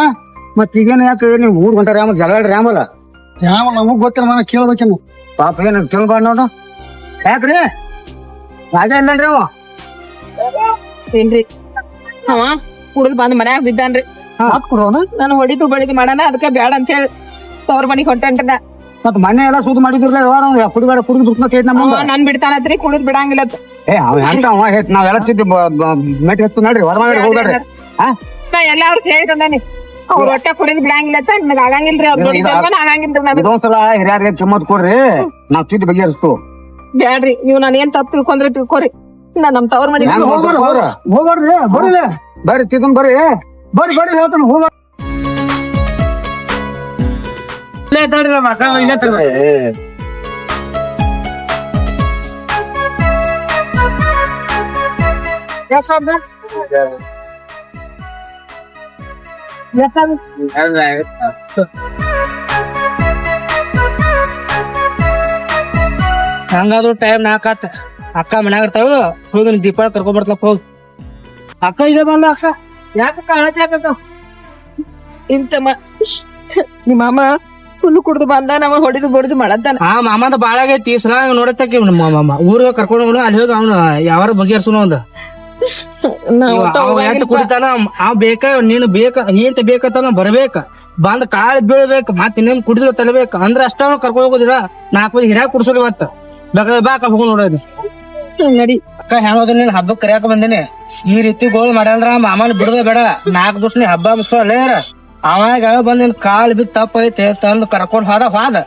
ಮತ್ ಈಗೇನ ಯಾಕೆ ನೀವ್ ಊರ್ ಹೊಂಟಾರ ಯಾಮ ಜಗಳ ಯಾಮಲ್ಲ ಯಾಮಲ್ಲ ನಮಗ್ ಗೊತ್ತಿಲ್ಲ ಮನ ಕೇಳ್ಬೇಕೇನು ಪಾಪ ಏನ ಕೇಳ್ಬಾರ್ದು ನೋಡು ಯಾಕ್ರಿ ರಾಜ ಇಲ್ಲನ್ರಿ ಅವ ಏನ್ರಿ ಅವ ಕುಡಿದ್ ಬಂದ್ ಮನ್ಯಾಗ ಬಿದ್ದಾನ್ರಿ ಹಾಕ್ ಕೊಡೋನ ನಾನು ಹೊಡಿತು ಬಡಿದು ಮಾಡಾನ ಅದಕ್ಕ ಬ್ಯಾಡ ಅಂತ ಹೇಳಿ ತವ್ರ ಮನಿಗ್ ಹೊಂಟನ್ರಿ ಮತ್ ಮನೆ ಎಲ್ಲ ಸೂದ್ ಮಾಡಿದ್ರಲ್ಲ ಕುಡಿಬೇಡ ಕುಡಿದು ಬಿಡ್ತ ನಮ್ಮ ನನ್ ಬಿಡ್ತಾನತ್ರಿ ಕುಡಿದ್ ಬಿಡಂಗಿಲ್ಲ ಏ ಅವ ಎಂತ ಅವ ನಾವೆಲ್ಲ ತಿದ್ದು ಮೆಟ್ಟಿ ಹತ್ತು ನಡ್ರಿ ಹೊರಮಾಡಿ ಹೋಗ್ಬೇಡ್ರಿ ನಾ ಎಲ್ಲ ಅವ್ರಿಗೆ ಹೇಳ್ಕೊಂಡಾನಿ ಅವ್ರ ಹೊಟ್ಟೆ ಕುಡಿದ್ ಬಿಡಂಗಿಲ್ಲ ಅಂತ ನನಗ್ ಆಗಂಗಿಲ್ರಿ ಅವ್ರ ದುಡಿದವ್ರ ಆಗಂಗಿಲ್ರಿ ನನಗ್ ಇದೊಂದ್ಸಲ ಹಿರಿಯರಿಗೆ ಕಿಮ್ಮತ್ ಕೊಡ್ರಿ ನಾವ್ ತಿದ್ದು ಬಗೆಹರಿಸ್ತು ಬ್ಯಾಡ್ರಿ ನೀವ್ ನಾನು ಏನ್ ತಪ್ಪು ತಿಳ್ಕೊಂಡ್ರೆ ತಿಳ್ಕೊರಿ ನಾ ನಮ್ ತವ್ರ ಮನಿಗ್ ಹೋಗ್ಬಾರ್ರಿ ಬರ್ರಿ ಬರ್ರಿ ತಿದ್ದನ್ ಬರ್ರಿ ಬರ್ರಿ ಬರ್ರಿ ಹೇಳ್ತಾನ ಹೋಗ ಹಂಗಾದ್ರು ಟೈಮ್ ನಾಕಾತ ಅಕ್ಕ ಮನ್ಯಾಗ ಇರ್ತಾವ ಹೋಗಿ ದೀಪಾಳ ಕರ್ಕೊಂಡ್ ಬರ್ತಾಪ ಹೋಗಿ ಅಕ್ಕ ಇದೆ ಬಂದ ಅಕ್ಕ ಯಾಕಕ್ಕ ಅಳತ್ಯಾಕ ಇಂತ ನಿಮ್ಮ ಮಾಮ ಹುಲ್ಲು ಕುಡ್ದು ಬಂದ ನಾವ ಹೊಡಿದು ಬಡಿದು ಮಾಡತ್ತಾನ ಆ ಮಾಮದ ಬಾಳ ಆಗೈತಿ ಸಲ ನೋಡತ್ತಕ್ಕೆ ಊರಿಗೆ ಕರ್ಕೊಂಡು ಹೋಗೋಣ ಅಲ್ಲಿ ಹೋಗಿ ಅವ್ನು ಯಾವಾರ ಬಗೆಹರ್ಸುನ ಒಂದ ಎಂತ ಕುಡಿತಾನ ಅವ್ ಬೇಕ ನೀನು ನೀಂತ ಬೇಕಂತ ಬರ್ಬೇಕ ಬಂದ್ ಕಾಳ ಬೀಳ್ಬೇಕ ಮತ್ ಇನ್ನೇನ್ ಕುಡಿದ್ರು ತಲಬೇಕ ಅಂದ್ರ ಅಷ್ಟ ಕರ್ಕೊಂಡ್ ಹೋಗೋದಿಲ್ಲ 4 ಮಂದಿ ಹಿರಿಯಾಗ ಕುಡ್ಸೋಲಿ ಮತ್ತ ಬೇಕಾದ್ರೆ ಬಾಕ ಹೋಗ್ ನೋಡೋದು ನಡಿ ಅಕ್ಕ ಹೇಳೋದ್ರ ನೀನ್ ಹಬ್ಬಕ್ ಕರಿಯಾಕ ಬಂದೇನೆ ಈ ರೀತಿ ಗೋಳ್ ಮಾಡ್ಯಾನ್ರ ಮಾಮನ್ ಬಿಡೋದೇ ಬೇಡ 4 ದಿವ್ಸ ನೀ ಹಬ್ಬ ಮುಗಿಸೋ ಅಲ್ಲೇರ ಅವಾಗ ಬಂದ್ ನಿನ್ ಕಾಲ್ ಬಿದ್ದು ತಪ್ಪ ಐತೆ ತಂದು ಕರ್ಕೊಂಡ್ ಹೋದ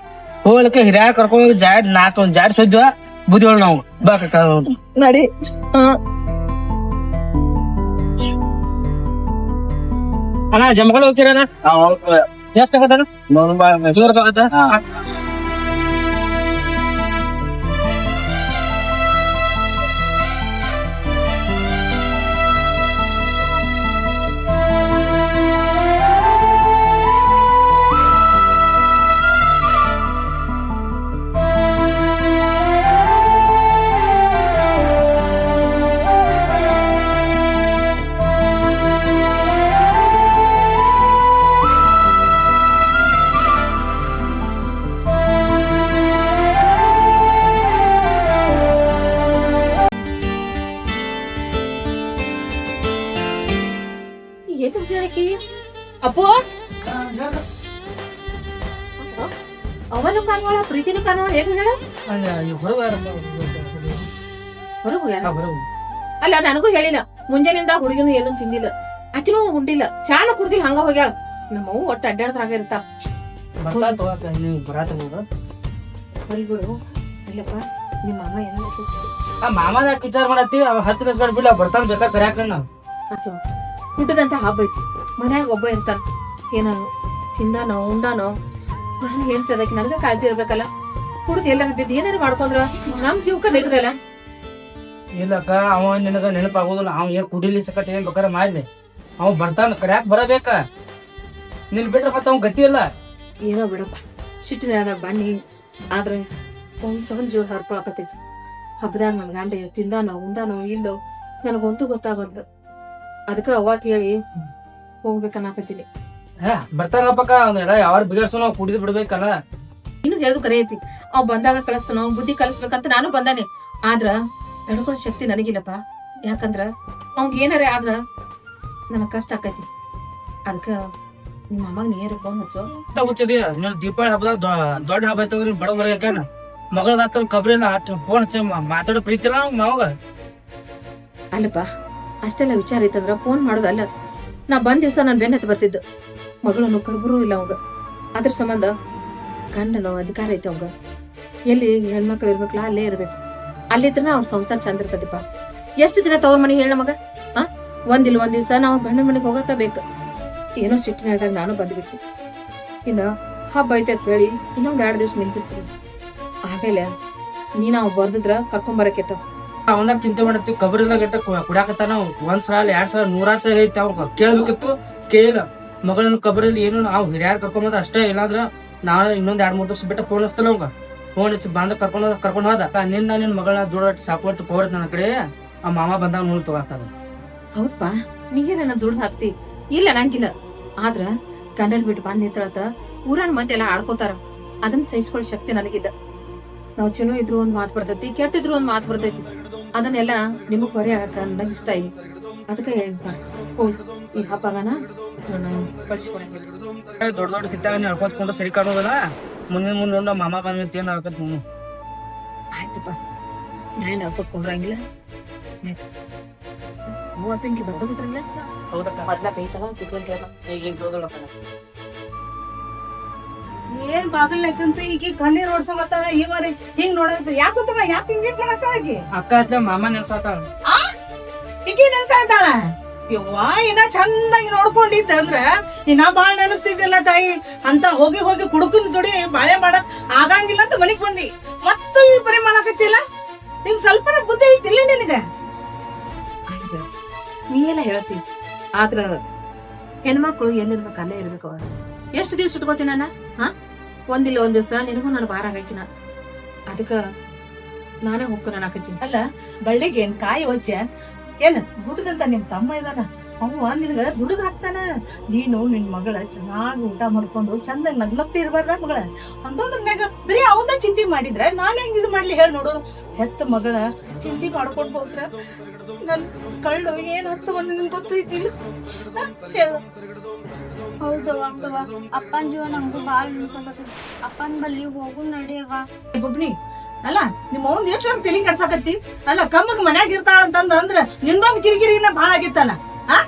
ಹೋಗ್ಲಿಕ್ಕೆ ಹಿರಿಯಾಗ ಕರ್ಕೊಂಡ್ ಹೋಗಿ ಜಾಡ್ 4 ಜಾಡ್ ಸುದ್ವ ಬುದ್ಧಿ ಹೇಳ ನಾವು ಬಾ ಕಾಕ ನಡಿ ಅಣ್ಣ ಜಮಗಳು ಹೋಗ್ತೀರಣ್ಣ ಎಷ್ಟು ಆಗತ್ತ ಏನು ಹೇಳಕಿ ಅಪ್ಪು ಅವನು ಕಾಣೋಳ ಪ್ರೀತಿನೂ ಕಾಣೋಳ ಏನು ಹೇಳ ಹೊರಗು ಅಲ್ಲ ನನಗೂ ಹೇಳಿಲ್ಲ ಮುಂಜಾನಿಂದ ಹುಡುಗಿನೂ ಏನು ತಿಂದಿಲ್ಲ ಆಕಿನೂ ಉಂಡಿಲ್ಲ ಚಾನ ಕುಡ್ದಿಲ್ಲ ಹಂಗ ಹೋಗ್ಯಾಳ ನಮ್ಮವು ಒಟ್ಟು ಅಡ್ಡಾಡ್ದ್ರಾಗ ಇರ್ತಾವ ಹೊರಿಗಳು ಇಲ್ಲಪ್ಪ ನಿಮ್ಮ ಮಾಮ ಏನೋ ಮಾಮದ ವಿಚಾರ ಮಾಡತ್ತಿ ಹಚ್ಚ ನಸ್ಕೊಂಡ್ ಬಿಡ್ಲ ಬರ್ತಾನ ಬೇಕಾ ಕರ್ಯಾಕ ನಾವು ಹುಟ್ಟದಂತ ಹಬ್ಬ ಐತಿ ಮನ್ಯಾಗ ಒಬ್ಬ ಇರ್ತಾನ ಏನ ತಿಂದಾನೋ ಉಂಡಾನೋ ನಾನು ಹೇಳ್ತದಕ್ಕೆ ನನಗ ಕಾಳಜಿ ಇರ್ಬೇಕಲ್ಲ ಕುಡ್ದು ಎಲ್ಲಾರ ಬಿದ್ದು ಏನಾರು ಮಾಡ್ಕೊಂಡ್ರ ನಮ್ ಜೀವಕ್ಕ ನೆಗ್ರಲ್ಲ ಇಲ್ಲಕ್ಕ ಅವ ನಿನಗ ನೆನಪಾಗೋದಿಲ್ಲ ಅವ ಏನ್ ಕುಡಿಲಿ ಸಕಟ್ ಏನ್ ಬೇಕಾರೆ ಮಾಡ್ಲಿ ಅವ ಬರ್ತಾನ ಕರ್ಯಾಕ ಬರಬೇಕ ನಿನ್ ಬಿಟ್ರ ಮತ್ತ ಅವ್ ಗತಿ ಇಲ್ಲ ಏನೋ ಬಿಡಪ್ಪ ಸಿಟ್ಟಿನಾಗ ಬನ್ನಿ ಆದ್ರೆ ಒಂದ್ ಸವನ್ ಜೀವ ಹರ್ಕೊಳಕತ್ತೈತಿ ಹಬ್ಬದಾಗ ನನ್ ಗಂಡ ತಿಂದಾನೋ ಉಂಡಾನೋ ಇಲ್ಲೋ ನನಗಂತೂ ಗೊತ್ತಾಗಂತ ಅದಕ್ಕ ಅವ್ವ ಕೇಳಿ ಹೋಗ್ಬೇಕನ್ನಾಕತ್ತೀನಿ ಬರ್ತಾನಪ್ಪಕ್ಕ ಅವ್ನ ಎಡ ಯಾವಾರ ಬಿಗಡ್ಸೋ ನಾವ್ ಕುಡಿದು ಬಿಡ್ಬೇಕಲ್ಲ ಇನ್ನು ಹೇಳ್ದು ಕರೆ ಐತಿ ಅವ್ ಬಂದಾಗ ಕಳಿಸ್ತಾನೋ ಬುದ್ಧಿ ಕಲಿಸ್ಬೇಕಂತ ನಾನು ಬಂದಾನೆ ಆದ್ರ ತಡ್ಕೊಳ್ಳೋ ಶಕ್ತಿ ನನಗಿಲ್ಲಪ್ಪ ಯಾಕಂದ್ರ ಅವಂಗ ಏನಾರ ಆದ್ರ ನನಗ್ ಕಷ್ಟ ಆಕೈತಿ ಅದಕ್ಕ ನಿಮ್ಮ ಅಮ್ಮಗ್ ನೀರು ಫೋನ್ ಹಚ್ಚೋ ಹುಚ್ಚದಿ ನೀನ್ ದೀಪಾವಳಿ ಹಬ್ಬದಾಗ ದೊಡ್ಡ ಹಬ್ಬ ಐತಂದ್ರ ಬಡವರ್ಗ ಮಗಳದಾತ ಕಬ್ರಿಲ್ಲ ಫೋನ್ ಹಚ್ಚ ಮಾತಾಡೋ ಪ್ರೀತಿ ಇಲ್ಲ ಮಾವಾಗ ಅಲ್ಲಪ್ಪ ಅಷ್ಟೆಲ್ಲ ವಿಚಾರ ಐತಂದ್ರ ಫೋನ್ ಮಾಡೋದಲ್ಲ ನಾ ಬಂದ್ ದಿವ್ಸ ನಾನ್ ಬೆನ್ನ ಹತ್ತಿ ಬರ್ತಿದ್ದ ಮಗಳನ್ನು ಕರ್ಬರು ಇಲ್ಲ ಅವಂಗ ಅದ್ರ ಸಂಬಂಧ ಗಂಡನೋ ಅಧಿಕಾರ ಐತಿ ಅವಂಗ ಎಲ್ಲಿ ಹೆಣ್ಮಕ್ಳು ಇರ್ಬೇಕಲ್ಲ ಅಲ್ಲೇ ಇರ್ಬೇಕು ಅಲ್ಲಿದ್ರ ಅವ್ರ ಸಂಸಾರ ಚಂದ ಇರ್ತದಪ್ಪ ಎಷ್ಟು ದಿನ ತವ್ರ ಮನೆಗೆ ಹೇಳ ಮಗ ಒಂದ್ ದಿವ್ಸ ನಾವು ಗಂಡ ಮನೆಗೆ ಹೋಗತ್ತ ಬೇಕ ಏನೋ ಸಿಟ್ಟಿನ ಹೇಳ್ದಾಗ ನಾನು ಬಂದ್ಬಿಟ್ಟು ಇನ್ನ ಹಬ್ಬ ಐತೆ ಅಂತ ಹೇಳಿ ಇನ್ನೊಂದ್ 2 ದಿವ್ಸ ನಿಂತಿರ್ತೀವಿ ಆಮೇಲೆ ನಾವು ಬರ್ದಿದ್ರ ಕರ್ಕೊಂಬರಕೇತ ಅವಂದಾಗ ಚಿಂತೆ ಮಾಡತ್ತಿ ಕಬರಿದಾಗ ಗಟ್ಟ ಕುಡ್ಯಾಕತ್ತಾನ 1 ಸಲ 2 ಸಲ 100 ಸಲ ಐತಿ ಅವ್ರ ಕೇಳ್ಬೇಕಿತ್ತು ಕೇಳ ಮಗಳನ್ನ ಕಬರಲ್ಲಿ ಏನು ನಾವು ಹಿರಿಯಾರ ಕರ್ಕೊಂಬಂದ ಅಷ್ಟೇ ಇಲ್ಲಾಂದ್ರ ನಾಳೆ ಇನ್ನೊಂದ್ 2-3 ದಿವಸ ಬಿಟ್ಟ ಫೋನ್ ಹಚ್ತಲ್ಲ ಅವಂಗ ಫೋನ್ ಹಚ್ಚಿ ಬಂದ ಕರ್ಕೊಂಡ್ ಹೋದ ನಿನ್ನ ಮಗಳನ್ನ ದುಡ್ಡು ಸಾಕು ಪೋರ್ ನನ್ನ ಕಡೆ ಆ ಮಾಮ ಬಂದಾಗ ನೋಡಿ ತಗೋತಾರ ಹೌದಪ್ಪ ನೀರೇನ ದುಡ್ಡು ಹಾಕ್ತಿ ಇಲ್ಲ ನಂಗಿಲ್ಲ ಆದ್ರ ಗಂಡನ್ ಬಿಟ್ಟು ಬಂದ್ ನಿಂತಳತ ಊರನ್ ಮಂದಿ ಎಲ್ಲ ಆಡ್ಕೋತಾರ ಅದನ್ನ ಸಹಿಸ್ಕೊಳ್ಳೋ ಶಕ್ತಿ ನನಗಿದ್ದ ನಾವ್ ಚಲೋ ಇದ್ರು ಒಂದ್ ಮಾತು ಬರ್ತೈತಿ ಕೆಟ್ಟಿದ್ರು ಒಂದ್ ಮಾತು ಬರ್ತೈತಿ ಅದನ್ನೆಲ್ಲ ನಿಮಗ್ ಹೊರೆ ಆಗಕ್ಕ ನಂಗೆ ಇಷ್ಟ ಇಲ್ಲ ಅದಕ್ಕ ಹೇಳ್ಪ ಈ ಹಬ್ಬಗನ ನಾನು ಕಳ್ಸಿಕೊಡಂಗಿಲ್ಲ ದೊಡ್ಡ ತಿಂತಾಗ ನೀ ಹಳ್ಕೊತ್ಕೊಂಡು ಸರಿ ಕಾಣೋದಲ್ಲ ಮುಂದಿನ ಮುಂದೆ ನೋಡ ಮಾಮ ಬಂದ ಏನ್ ಆಗತ್ ನೀನು ಆಯ್ತಪ್ಪ ನಾನು ಹಳ್ಕೊತ್ಕೊಂಡ್ರಂಗಿಲ್ಲ ಆಯ್ತು ಪಿಂಕಿ ಬಂದು ಬಿಟ್ರಂಗಿಲ್ಲ ಮೊದ್ಲ ಬೈತವ ಏನ್ ಬಾಗಿಲ್ ಹಾಕಂತ ಈಗ ಕಣ್ಣೀರ್ ಓಡ್ಸಕತ್ತಾಳ ಈ ಮಾರಿ ಹಿಂಗ್ ನೋಡತ್ತ ಯಾಕಂತವ ಯಾಕೆ ಹಿಂಗೇಟ್ ಮಾಡತ್ತಾಳ ಆಕಿ ಅಕ್ಕ ಹತ್ಲ ಮಾಮ ನೆನ್ಸಾತಾಳ ಈಕಿ ನೆನ್ಸಾತಾಳ ಯವ್ವಾ ಇನ್ನ ಚಂದಾಗಿ ನೋಡ್ಕೊಂಡಿದ್ದ ಅಂದ್ರ ಇನ್ನ ಬಾಳ್ ನೆನಸ್ತಿದ್ದಿಲ್ಲ ತಾಯಿ ಅಂತ ಹೋಗಿ ಹೋಗಿ ಕುಡುಕನ್ ಜೋಡಿ ಬಾಳೆ ಮಾಡಕ್ ಆಗಂಗಿಲ್ಲ ಅಂತ ಮನಿಗ್ ಬಂದಿ ಮತ್ತ ಈ ಪರಿ ಮಾಡಕತ್ತಿಲ್ಲ ನಿಂಗ್ ಸ್ವಲ್ಪ ಬುದ್ಧಿ ಐತಿಲ್ಲ ನಿನಗ ನೀ ಎಲ್ಲ ಹೇಳ್ತಿ ಆದ್ರ ಹೆಣ್ಮಕ್ಳು ಎಲ್ಲಿರ್ಬೇಕು ಅಲ್ಲೇ ಇರ್ಬೇಕು ಎಷ್ಟು ದಿವ್ಸ ಇಟ್ಕೋತೀನಿ ನಾನ ಒಂದಿಲ್ಲ ಒಂದ್ ದಿವ್ಸ ನಿನಗೂ ನಾನು ಬಾರ ಹಾಕಿನ ಅದಕ್ಕ ನಾನೇ ಹೋಗ್ಕೊ ನಾನು ಹಾಕತ್ತೀನಿ ಅಲ್ಲ ಬಳ್ಳಿಗೆ ಏನ್ ಕಾಯಿ ಒಚ್ಚ ಏನ್ ಗುಡ್ದಂತ ನಿಮ್ ತಮ್ಮ ಇದಾನ ಅವ ನಿನ್ಗ ದುಡ್ದು ಹಾಕ್ತಾನ ನೀನು ನಿನ್ ಮಗಳ ಚೆನ್ನಾಗಿ ಊಟ ಮಾಡ್ಕೊಂಡು ಚಂದ ನಗ್ನಪ್ತಿ ಇರ್ಬಾರ್ದ ಮಗಳ ಅಂತಂದ್ರ ಮ್ಯಾಗ ಬರೀ ಅವಂದ ಚಿಂತೆ ಮಾಡಿದ್ರ ನಾನ್ ಹೆಂಗ್ ಇದು ಮಾಡ್ಲಿ ಹೇಳಿ ನೋಡು ಹೆತ್ತ ಮಗಳ ಚಿಂತೆ ಮಾಡ್ಕೊಂಡ್ ಹೋದ್ರ ನನ್ ಕಳ್ಳು ಏನ್ ಹತ್ತವ ನಿನ್ ಗೊತ್ತೈತಿಲ್ಲ ಹೇಳು ಹೌದವ ಅಪ್ಪನ್ ಜೀವ ನಂಗೂ ಬಾಳ್ ಅನ್ಸಕತ್ತದ ಅಪ್ಪನ್ ಬಲ್ಲಿ ಹೋಗು ನಡಿಯವ ಬುಬ್ನಿ ಅಲ್ಲ ನಿಮ್ಮ ಅವ್ನ್ ಎಷ್ಟು ತಲೆ ಕಡ್ಸಾಕತ್ತಿ ಅಲ್ಲ ಕಮ್ಮಗ್ ಮನ್ಯಾಗ ಇರ್ತಾಳ ಅಂತಂದ ಅಂದ್ರ ನಿಂದೊಂದ್ ಕಿರಿಕಿರಿನ ಬಾಳ ಆಗಿತ್ತಲ್ಲ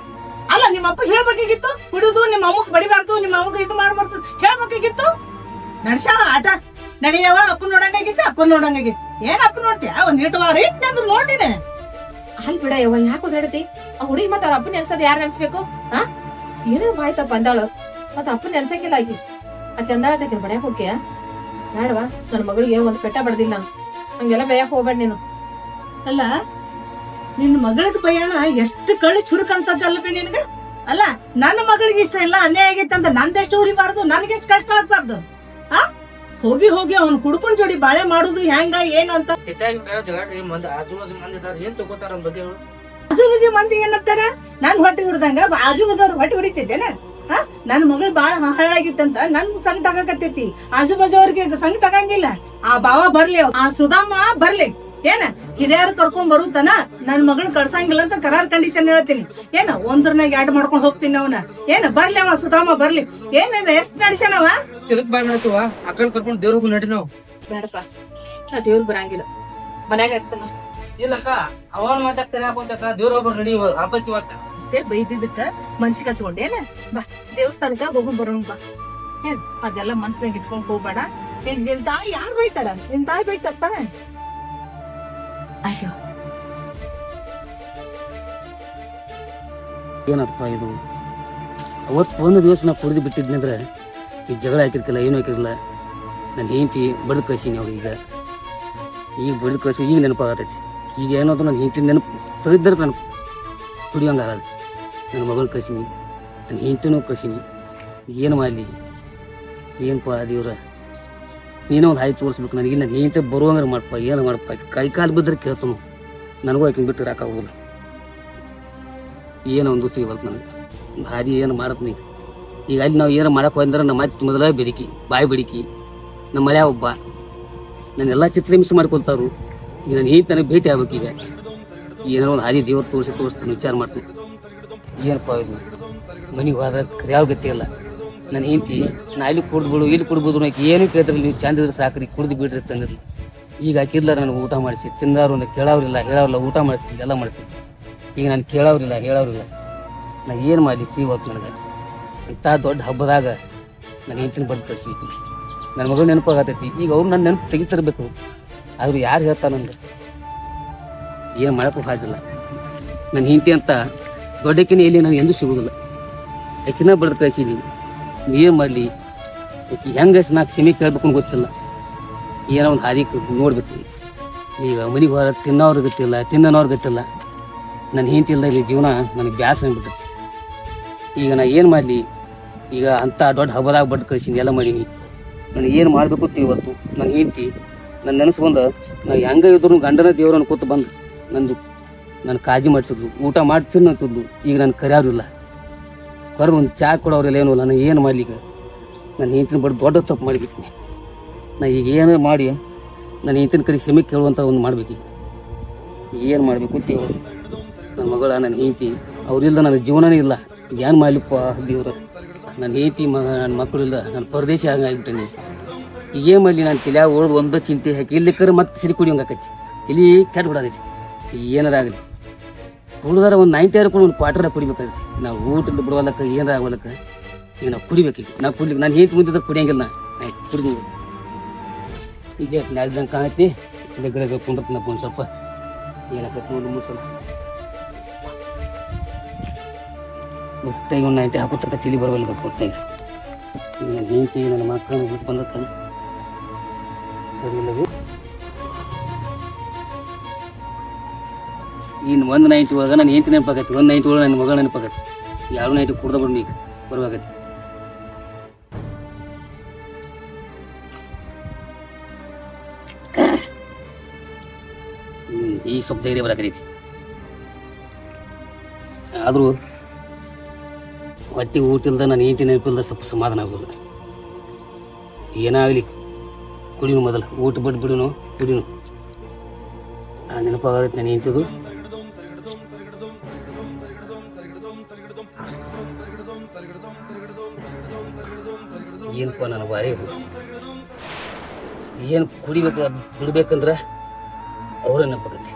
ಅಲ್ಲ ನಿಮ್ಮ ಅಪ್ಪ ಹೇಳ್ಬೇಕಾಗಿತ್ತು ಕುಡಿದು ನಿಮ್ಮ ಅಮ್ಮಗ್ ಬಡಿಬಾರ್ದು ನಿಮ್ಮ ಅಮ್ಮಗ್ ಇದು ಮಾಡ್ಬಾರ್ದು ಹೇಳ್ಬೇಕಾಗಿತ್ತು ನಡ್ಸ್ಯಾಳ ಆಟ ನಡಿಯವ ಅಪ್ಪನ್ ನೋಡಂಗಾಗಿತ್ತು ಅಪ್ಪನ್ ನೋಡಂಗಾಗಿತ್ತು ಏನಪ್ಪ ನೋಡ್ತೀಯ ಒಂದ್ ಇಟ್ಟು ವಾರ ಇಟ್ಟಂದ್ರ ನೋಡಿನ ಅಲ್ ಬಿಡ ಯವ್ವ ಯಾಕೆ ಓದಾಡತಿ ಆ ಹುಡುಗಿ ಮತ್ತ ಅವ್ರ ಅಪ್ಪನ ನೆನ್ಸದ್ ಯಾರು ನೆನ್ಸ್ಬೇಕು ಆ ಏನೋ ಬಾಯ್ತಪ್ಪ ಅಂದಾಳು ಮತ್ತ ಅಪ್ಪನ ನೆನ್ಸಂಗಿಲ್ಲ ಆಕಿ ಅತಿ ಅಂದಾಳದಕ್ಕೆ ಬಡ್ಯಾಕ ಹೋಗ್ಯ ಬೇಡವಾ ನನ್ನ ಮಗಳಿಗೆ ಒಂದ್ ಪೆಟ್ಟ ಬಡ್ದಿಲ್ಲ ನಾನು ಹಂಗೆಲ್ಲ ಬೇಯಕ್ ಹೋಗ್ಬೇಡ ನೀನು. ಅಲ್ಲ ನಿನ್ ಮಗಳದ ಭಯನ ಎಷ್ಟು ಕಳ್ಳಿ ಚುರುಕಂತದ್ದಲ್ವೇ ನಿನಗ? ಅಲ್ಲ ನನ್ನ ಮಗಳಿಗೆ ಇಷ್ಟ ಇಲ್ಲ ಅನ್ಯಾಯ ಆಗೈತೆ ಅಂತ ನಂದೆಷ್ಟು ಉರಿಬಾರ್ದು ನನಗೆಷ್ಟು ಕಷ್ಟ ಆಗ್ಬಾರ್ದು? ಆ ಹೋಗಿ ಹೋಗಿ ಅವ್ನು ಕುಡ್ಕೊಂಡ್ ಜೋಡಿ ಬಾಳೆ ಮಾಡುದು ಹೆಂಗ ಏನು ಅಂತ ಜಗಳ ಮಂದಿ ಆಜು ಬಾಜು ಮಂದಿ ಇದಾರ ಏನ್ ತಗೋತಾರ ನಮ್ ಬಗ್ಗೆ ಆಜು ಬಾಜು ಮಂದಿ ಏನಂತಾರ ನಾನ್ ಹೊಟ್ಟೆ ಉರಿದಂಗ ಆಜು ಬಾಜು ಅವ್ರ ಹೊಟ್ಟೆ ಉರಿತಿದ್ದೇನ? ನನ್ ಮಗಳು ಬಾಳ ಹಾಳಾಗಿತ್ತಂತ ನನ್ ಸಂಕಟ ಆಗಕತ್ತೈತಿ, ಆಜು ಬಾಜು ಅವ್ರಿಗೆ ಸಂಕಟ ಆಗಂಗಿಲ್ಲ. ಆ ಭಾವ ಬರ್ಲಿ, ಆ ಸುಧಾಮ ಬರ್ಲಿ, ಏನ ಹಿರಿಯರು ಕರ್ಕೊಂಡ್ ಬರುತ್ತಾನ ನನ್ ಮಗಳ್ ಕಳ್ಸಂಗಿಲ್ಲ ಅಂತ ಕರಾರ್ ಕಂಡೀಷನ್ ಹೇಳ್ತೀನಿ. ಏನ ಒಂದ್ರನಾಗ ಎರಡ್ ಮಾಡ್ಕೊಂಡ್ ಹೋಗ್ತೀನಿ ಅವನ. ಏನ ಬರ್ಲಿ ಅವ ಸುಧಾಮ ಬರ್ಲಿ. ಏನ ಎಷ್ಟ್ ನಡ್ಸ್ಯಾನವ? ಚದಕ್ ಬಾಯ್ ಮಾಡ್ತೀವ ಅಕ್ಕನ್ ಕರ್ಕೊಂಡ್ ದೇವ್ರಿಗೂ ನಡಿ ನಾವು. ಬೇಡಪ್ಪ ನಾ ದೇವ್ರ ಬರಂಗಿಲ್ಲ, ಮನ್ಯಾಗ ಇರ್ತಾನ. ಇಲ್ಲಕ್ಕ ಅವನ್ ಮಾತಾಡ್ತಾನೆ ಹಾಕೊಂತ ದೇವ್ರ ಒಬ್ಬರು ನಡಿ ಆಪತ್ತಿವತ್ತ ಅಷ್ಟೇ ಬೈದಿದ್ದಕ್ಕ ಮನ್ಸಿಗೆ ಹಚ್ಕೊಂಡೇನ? ಬಾ ದೇವಸ್ಥಾನಕ್ಕ ಹೋಗೊಂಡ್ ಬರೋಣ ಬಾ. ಏನ್ ಅದೆಲ್ಲ ಮನ್ಸಿನಾಗ ಇಟ್ಕೊಂಡ್ ಹೋಗ್ಬೇಡ. ನಿನ್ ತಾಯಿ ಯಾರು ಬೈತಾರ? ನಿನ್ ತಾಯಿ ಬೈತಾರ ತಾನೆ? ಅಯ್ಯೋ ಏನಪ್ಪ ಇದು, ಅವತ್ತು ಒಂದು ದಿವಸ ನಾ ಕುಡಿದು ಬಿಟ್ಟಿದ್ನಂದ್ರೆ ಈ ಜಗಳ ಹಾಕಿರ್ಕಿಲ್ಲ, ಏನೂ ಹಾಕಿರಲಿಲ್ಲ. ನನ್ನ ಹೆಂಡತಿ ಬಡ್ದು ಕಳ್ಸೀನಿ ಅವಾಗ. ಈಗ ಬಡ್ದು ಕಳ್ಸಿ ಈಗ ನೆನಪಾಗತೈತಿ. ಈಗ ಏನಾದ್ರು ನನ್ನ ಹೆಂಡತಿ ನೆನಪು ತೆಗೆದ್ರೆ ನಾನು ಕುಡಿಯೋಂಗೆ ಆಗಲ್ಲ. ನನ್ನ ಮಗಳು ಕಳ್ಸೀನಿ, ನನ್ನ ಹೆಂಡತಿನೂ ಕಳ್ಸೀನಿ. ಏನು ಮಾಡಲಿ? ಏನಪ್ಪ ದೇವ್ರ, ನೀನೋ ಒಂದು ಹಾಯಿ ತೋರಿಸ್ಬೇಕು ನನಗೆ. ನನ್ನ ಹೆಂಡತಿ ಬರುವಂಗಾರ ಮಾಡಪ್ಪ, ಏನು ಮಾಡಪ್ಪ. ಕೈ ಕಾಲು ಬಿದ್ದರೆ ಕೇಳ್ತಾನು, ನನಗೂ ಆಕಿನ ಬಿಟ್ಟು ಇರಾಕಾಗೋಲ್ಲ. ಏನೋ ಒಂದು ಸಿಗವಲ್ತು ನನಗೆ. ಭಾರಿ ಏನು ಮಾಡತ್ನಿ ಈಗ. ಅಲ್ಲಿ ನಾವು ಏನೋ ಮಾಡಕ್ಕೆ ಹೋದ್ರೆ ನಮ್ಮ ಮತ್ತೆ ಮೊದಲ ಬೆರಿಕಿ ಬಾಯಿ ಬಡಿಕಿ, ನಮ್ಮ ಮಳೆ ಒಬ್ಬ ನನ್ನೆಲ್ಲ ಚಿತ್ರಹಿಂಸೆ ಮಾಡ್ಕೊಳ್ತಾರು. ಈಗ ನಾನು ಹೆಂಡತಿ ನನಗೆ ಭೇಟಿ ಆಗ್ಬೇಕು. ಈಗ ಏನೋ ಒಂದು ಹಾದಿ ದೇವ್ರು ತೋರಿಸ್ತಾನೆ, ವಿಚಾರ ಮಾಡ್ತೀನಿ. ಏನಪ್ಪ ಇದು, ಮನೆಗೆ ಹೋದ್ರೆ ಯಾವ ಗತಿ ಇಲ್ಲ. ನನ್ನ ಹೆಂಡತಿ ನಾ ಇಲ್ಲಿ ಕುಡ್ದು ಇಲ್ಲಿ ಕುಡ್ಬೋದು ನಾಕಿ ಏನು ಕೇಳ್ತಾರೆ, ನೀವು ಚಂದ ಇದ್ರೆ ಸಾಕ್ರಿ ಕುಡ್ದು ಬಿಡ್ರಿ ತಂದಿರಲಿ. ಈಗ ಹಾಕಿದ್ಲ ನನಗೆ ಊಟ ಮಾಡಿಸಿ, ತಿಂದಾರು ಕೇಳೋರಿಲ್ಲ ಹೇಳೋರಿಲ್ಲ, ಊಟ ಮಾಡಿಸ್ತೀನಿ ಎಲ್ಲ ಮಾಡಿಸ್ತೀನಿ. ಈಗ ನಾನು ಕೇಳೋರಿಲ್ಲ ಹೇಳೋರಿಲ್ಲ. ನಾ ಏನು ಮಾಡಲಿ ಇವತ್ತು ನನಗೆ ಇಂಥ ದೊಡ್ಡ ಹಬ್ಬದಾಗ ನನ್ನ ಹೆಂಡತಿನ ಬಡ್ದು ಕಳಿಸ್ಬೇಕು. ನನ್ನ ಮಗಳು ನೆನಪಾಗತೈತಿ. ಈಗ ಅವ್ರು ನನ್ನ ನೆನಪು ತೆಗಿತಿರ್ಬೇಕು, ಆದರೂ ಯಾರು ಹೇಳ್ತಾನಂದ್ರೆ ಏನು ಮಾಡೋಕ್ಕೂ ಸಾಧ್ಯಲ್ಲ. ನನ್ನ ಹೆಂಡತಿ ಅಂತ ದೊಡ್ಡಕ್ಕಿನ ಇಲ್ಲಿ ನನಗೆ ಎಂದೂ ಸಿಗೋದಿಲ್ಲ. ಯಾಕಿನ ಬಡ್ದು ಕಳಿಸೀನಿ. ಏನು ಮಾಡಲಿ? ಹೆಂಗೆ ನಾಲ್ಕು ಸಿಮಿ ಕೇಳ್ಬೇಕು ಗೊತ್ತಿಲ್ಲ. ಏನೋ ಒಂದು ಹಾದಿ ನೋಡ್ಬೇಕು. ಈಗ ಮನೆಗೆ ಹೊರ ತಿನ್ನೋರು ಗೊತ್ತಿಲ್ಲ, ತಿನ್ನೋರು ಗೊತ್ತಿಲ್ಲ. ನನ್ನ ಹೆಂಡತಿ ಇಲ್ಲದ ಈ ಜೀವನ ನನಗೆ ಬ್ಯಾಸರ ಆಗ್ಬಿಟ್ಟೈತಿ. ಈಗ ನಾ ಏನು ಮಾಡಲಿ? ಈಗ ಅಂಥ ದೊಡ್ಡ ಹಬ್ಬದಾಗ ಬಡ್ದು ಕಳಿಸೀನಿ, ಎಲ್ಲ ಮಾಡೀನಿ. ನನಗೆ ಏನು ಮಾಡಬೇಕು ಇವತ್ತು. ನನ್ನ ಹೆಂಡತಿ ನನ್ನ ನೆನೆಸ್ಕೊಂಡು ನಾ ಹೆಂಗೆ ಇದ್ರು ಗಂಡನ ದೇವ್ರನ್ನ ಕೂತು ಬಂದು ನನ್ನ ಕಾಳಜಿ ಮಾಡ್ತಿದ್ಲು, ಊಟ ಮಾಡಿ ತಿನ್ನತ್ತಿದ್ಲು. ಈಗ ನನ್ನ ಕರ್ಯಾರು ಇಲ್ಲ, ಹೊರ ಒಂದು ಚಾ ಕೊಡೋರೆಲ್ಲ ಏನೂ ಇಲ್ಲ. ನಾನು ಏನು ಮಾಡಲಿ? ಈಗ ನನ್ನ ಹೆಂಡತಿನ ಬಡ್ದು ದೊಡ್ಡ ತಪ್ಪು ಮಾಡಿಬಿಡ್ತೀನಿ. ನಾ ಈಗ ಏನು ಮಾಡಿ ನನ್ನ ಹೆಂಡತಿನ ಕಡೆ ಕ್ಷಮೆ ಕೇಳುವಂಥ ಒಂದು ಮಾಡ್ಬೇಕು. ಏನು ಮಾಡಬೇಕು ದೇವ್ರು? ನನ್ನ ಮಗಳ, ನನ್ನ ಹೆಂಡತಿ ಅವ್ರಿಲ್ದ ನನ್ನ ಜೀವನನೇ ಇಲ್ಲ. ಏನು ಮಾಡ್ಲಿಪ್ಪ ದೇವ್ರು? ನನ್ನ ಹೆಂಡತಿ ನನ್ನ ಮಕ್ಕಳಿಲ್ಲ, ನನ್ನ ಪರದೇಶ ಹಂಗಾಗಿಬಿಟ್ಟೀನಿ. ಈಗ ಏನು ಮಾಡಲಿ? ನಾನು ತಲೆಯಾಗ ಓಡ್ದು ಒಂದು ಚಿಂತೆ ಹಾಕಿ ಇಲ್ಲಿಕ್ಕರೆ ಮತ್ತೆ ಸಿರಿ ಕುಡಿಯೋಂಗೆ ಆಕೈತಿ. ತಲೆ ಕೆಟ್ಟು ಬಿಡೋದೈತಿ. ಏನಾರಾಗಲಿ ಕುಡಿದಾರ ಒಂದು 90 ಕೂಡ ಒಂದು ಕ್ವಾರ್ಟರ್ ಕುಡಿಬೇಕಾಗೈತಿ. ನಾವು ಊಟದ ಬಿಡುವಲ್ಲಕ್ಕ ಏನಾರ ಆಗೋಲಕ್ಕ ಈಗ ನಾವು ಕುಡಿಬೇಕೀಗ. ನಾವು ಕುಡ್ಲಿಕ್ಕೆ ನಾನು ಹೆಂಡತಿ ಮುಂದಿದ್ರೆ ಕುಡಿಯಂಗಿಲ್ಲ. ನಾ ಕುಡಿದು ಇದೇ ನಾಡ್ದಂಗೆ ಕಾಣೈತಿ. ಇದೇ ಗಿಡ ಕುಂಡ್ರತ್ನಪ್ಪ ಒಂದು ಸ್ವಲ್ಪ ಏನಾಕೈತಿ ನೋಡಿ ಮುಸಲ ಹೊಟ್ಟೆಗೆ ಒಂದು 90 ಹಾಕೋತಕ್ಕ ತಿಳಿ ಬರವಲ್ಲ ಹೊಟ್ಟೆಗೆ. ನನ್ನ ಹೆಂಡತಿ ನನ್ನ ಮಕ್ಕಳನ್ನ ಬಿಟ್ಟು ಬಂದಕ್ಕ ಸರಿಯಿಲ್ಲದು. ಇನ್ನು ಒಂದು 90 ಒಳಗೆ ನನ್ನ ಹೆಂಡತಿ ನೆನಪಾಗೈತಿ, ಒಂದು 90 ಒಳಗೆ ನನ್ನ ಮಗಳ ನೆನಪಾಗೈತಿ. ಯಾರು 90 ಕುಡ್ದ ಬಿಡು ಈಗ ಬರಬೇಕಾಗೈತಿ. ಈ ಸ್ವಲ್ಪ ಧೈರ್ಯ ಬರಕೈತಿ. ಆದರೂ ಹೊಟ್ಟೆ ಊಟ ಇಲ್ದ ನನ್ನ ಹೆಂಡತಿ ನೆನಪಿಲ್ದ ಸ್ವಲ್ಪ ಸಮಾಧಾನ ಆಗೋದು. ಏನಾಗಲಿ ಕುಡಿನು, ಮೊದಲು ಊಟ ಬಿಡುನು ಕುಡಿನು. ಆ ನೆನಪಾಗತ್ತೆ ನನ್ನ ಹೆಂಡತಿದು. ಏನಪ್ಪ ನನ್ನ ಬಾಳೆ ಇದು? ಏನು ಕುಡಿಬೇಕು ಬಿಡ್ಬೇಕಂದ್ರೆ ಅವ್ರ ನೆನಪಾಗತ್ತೆ,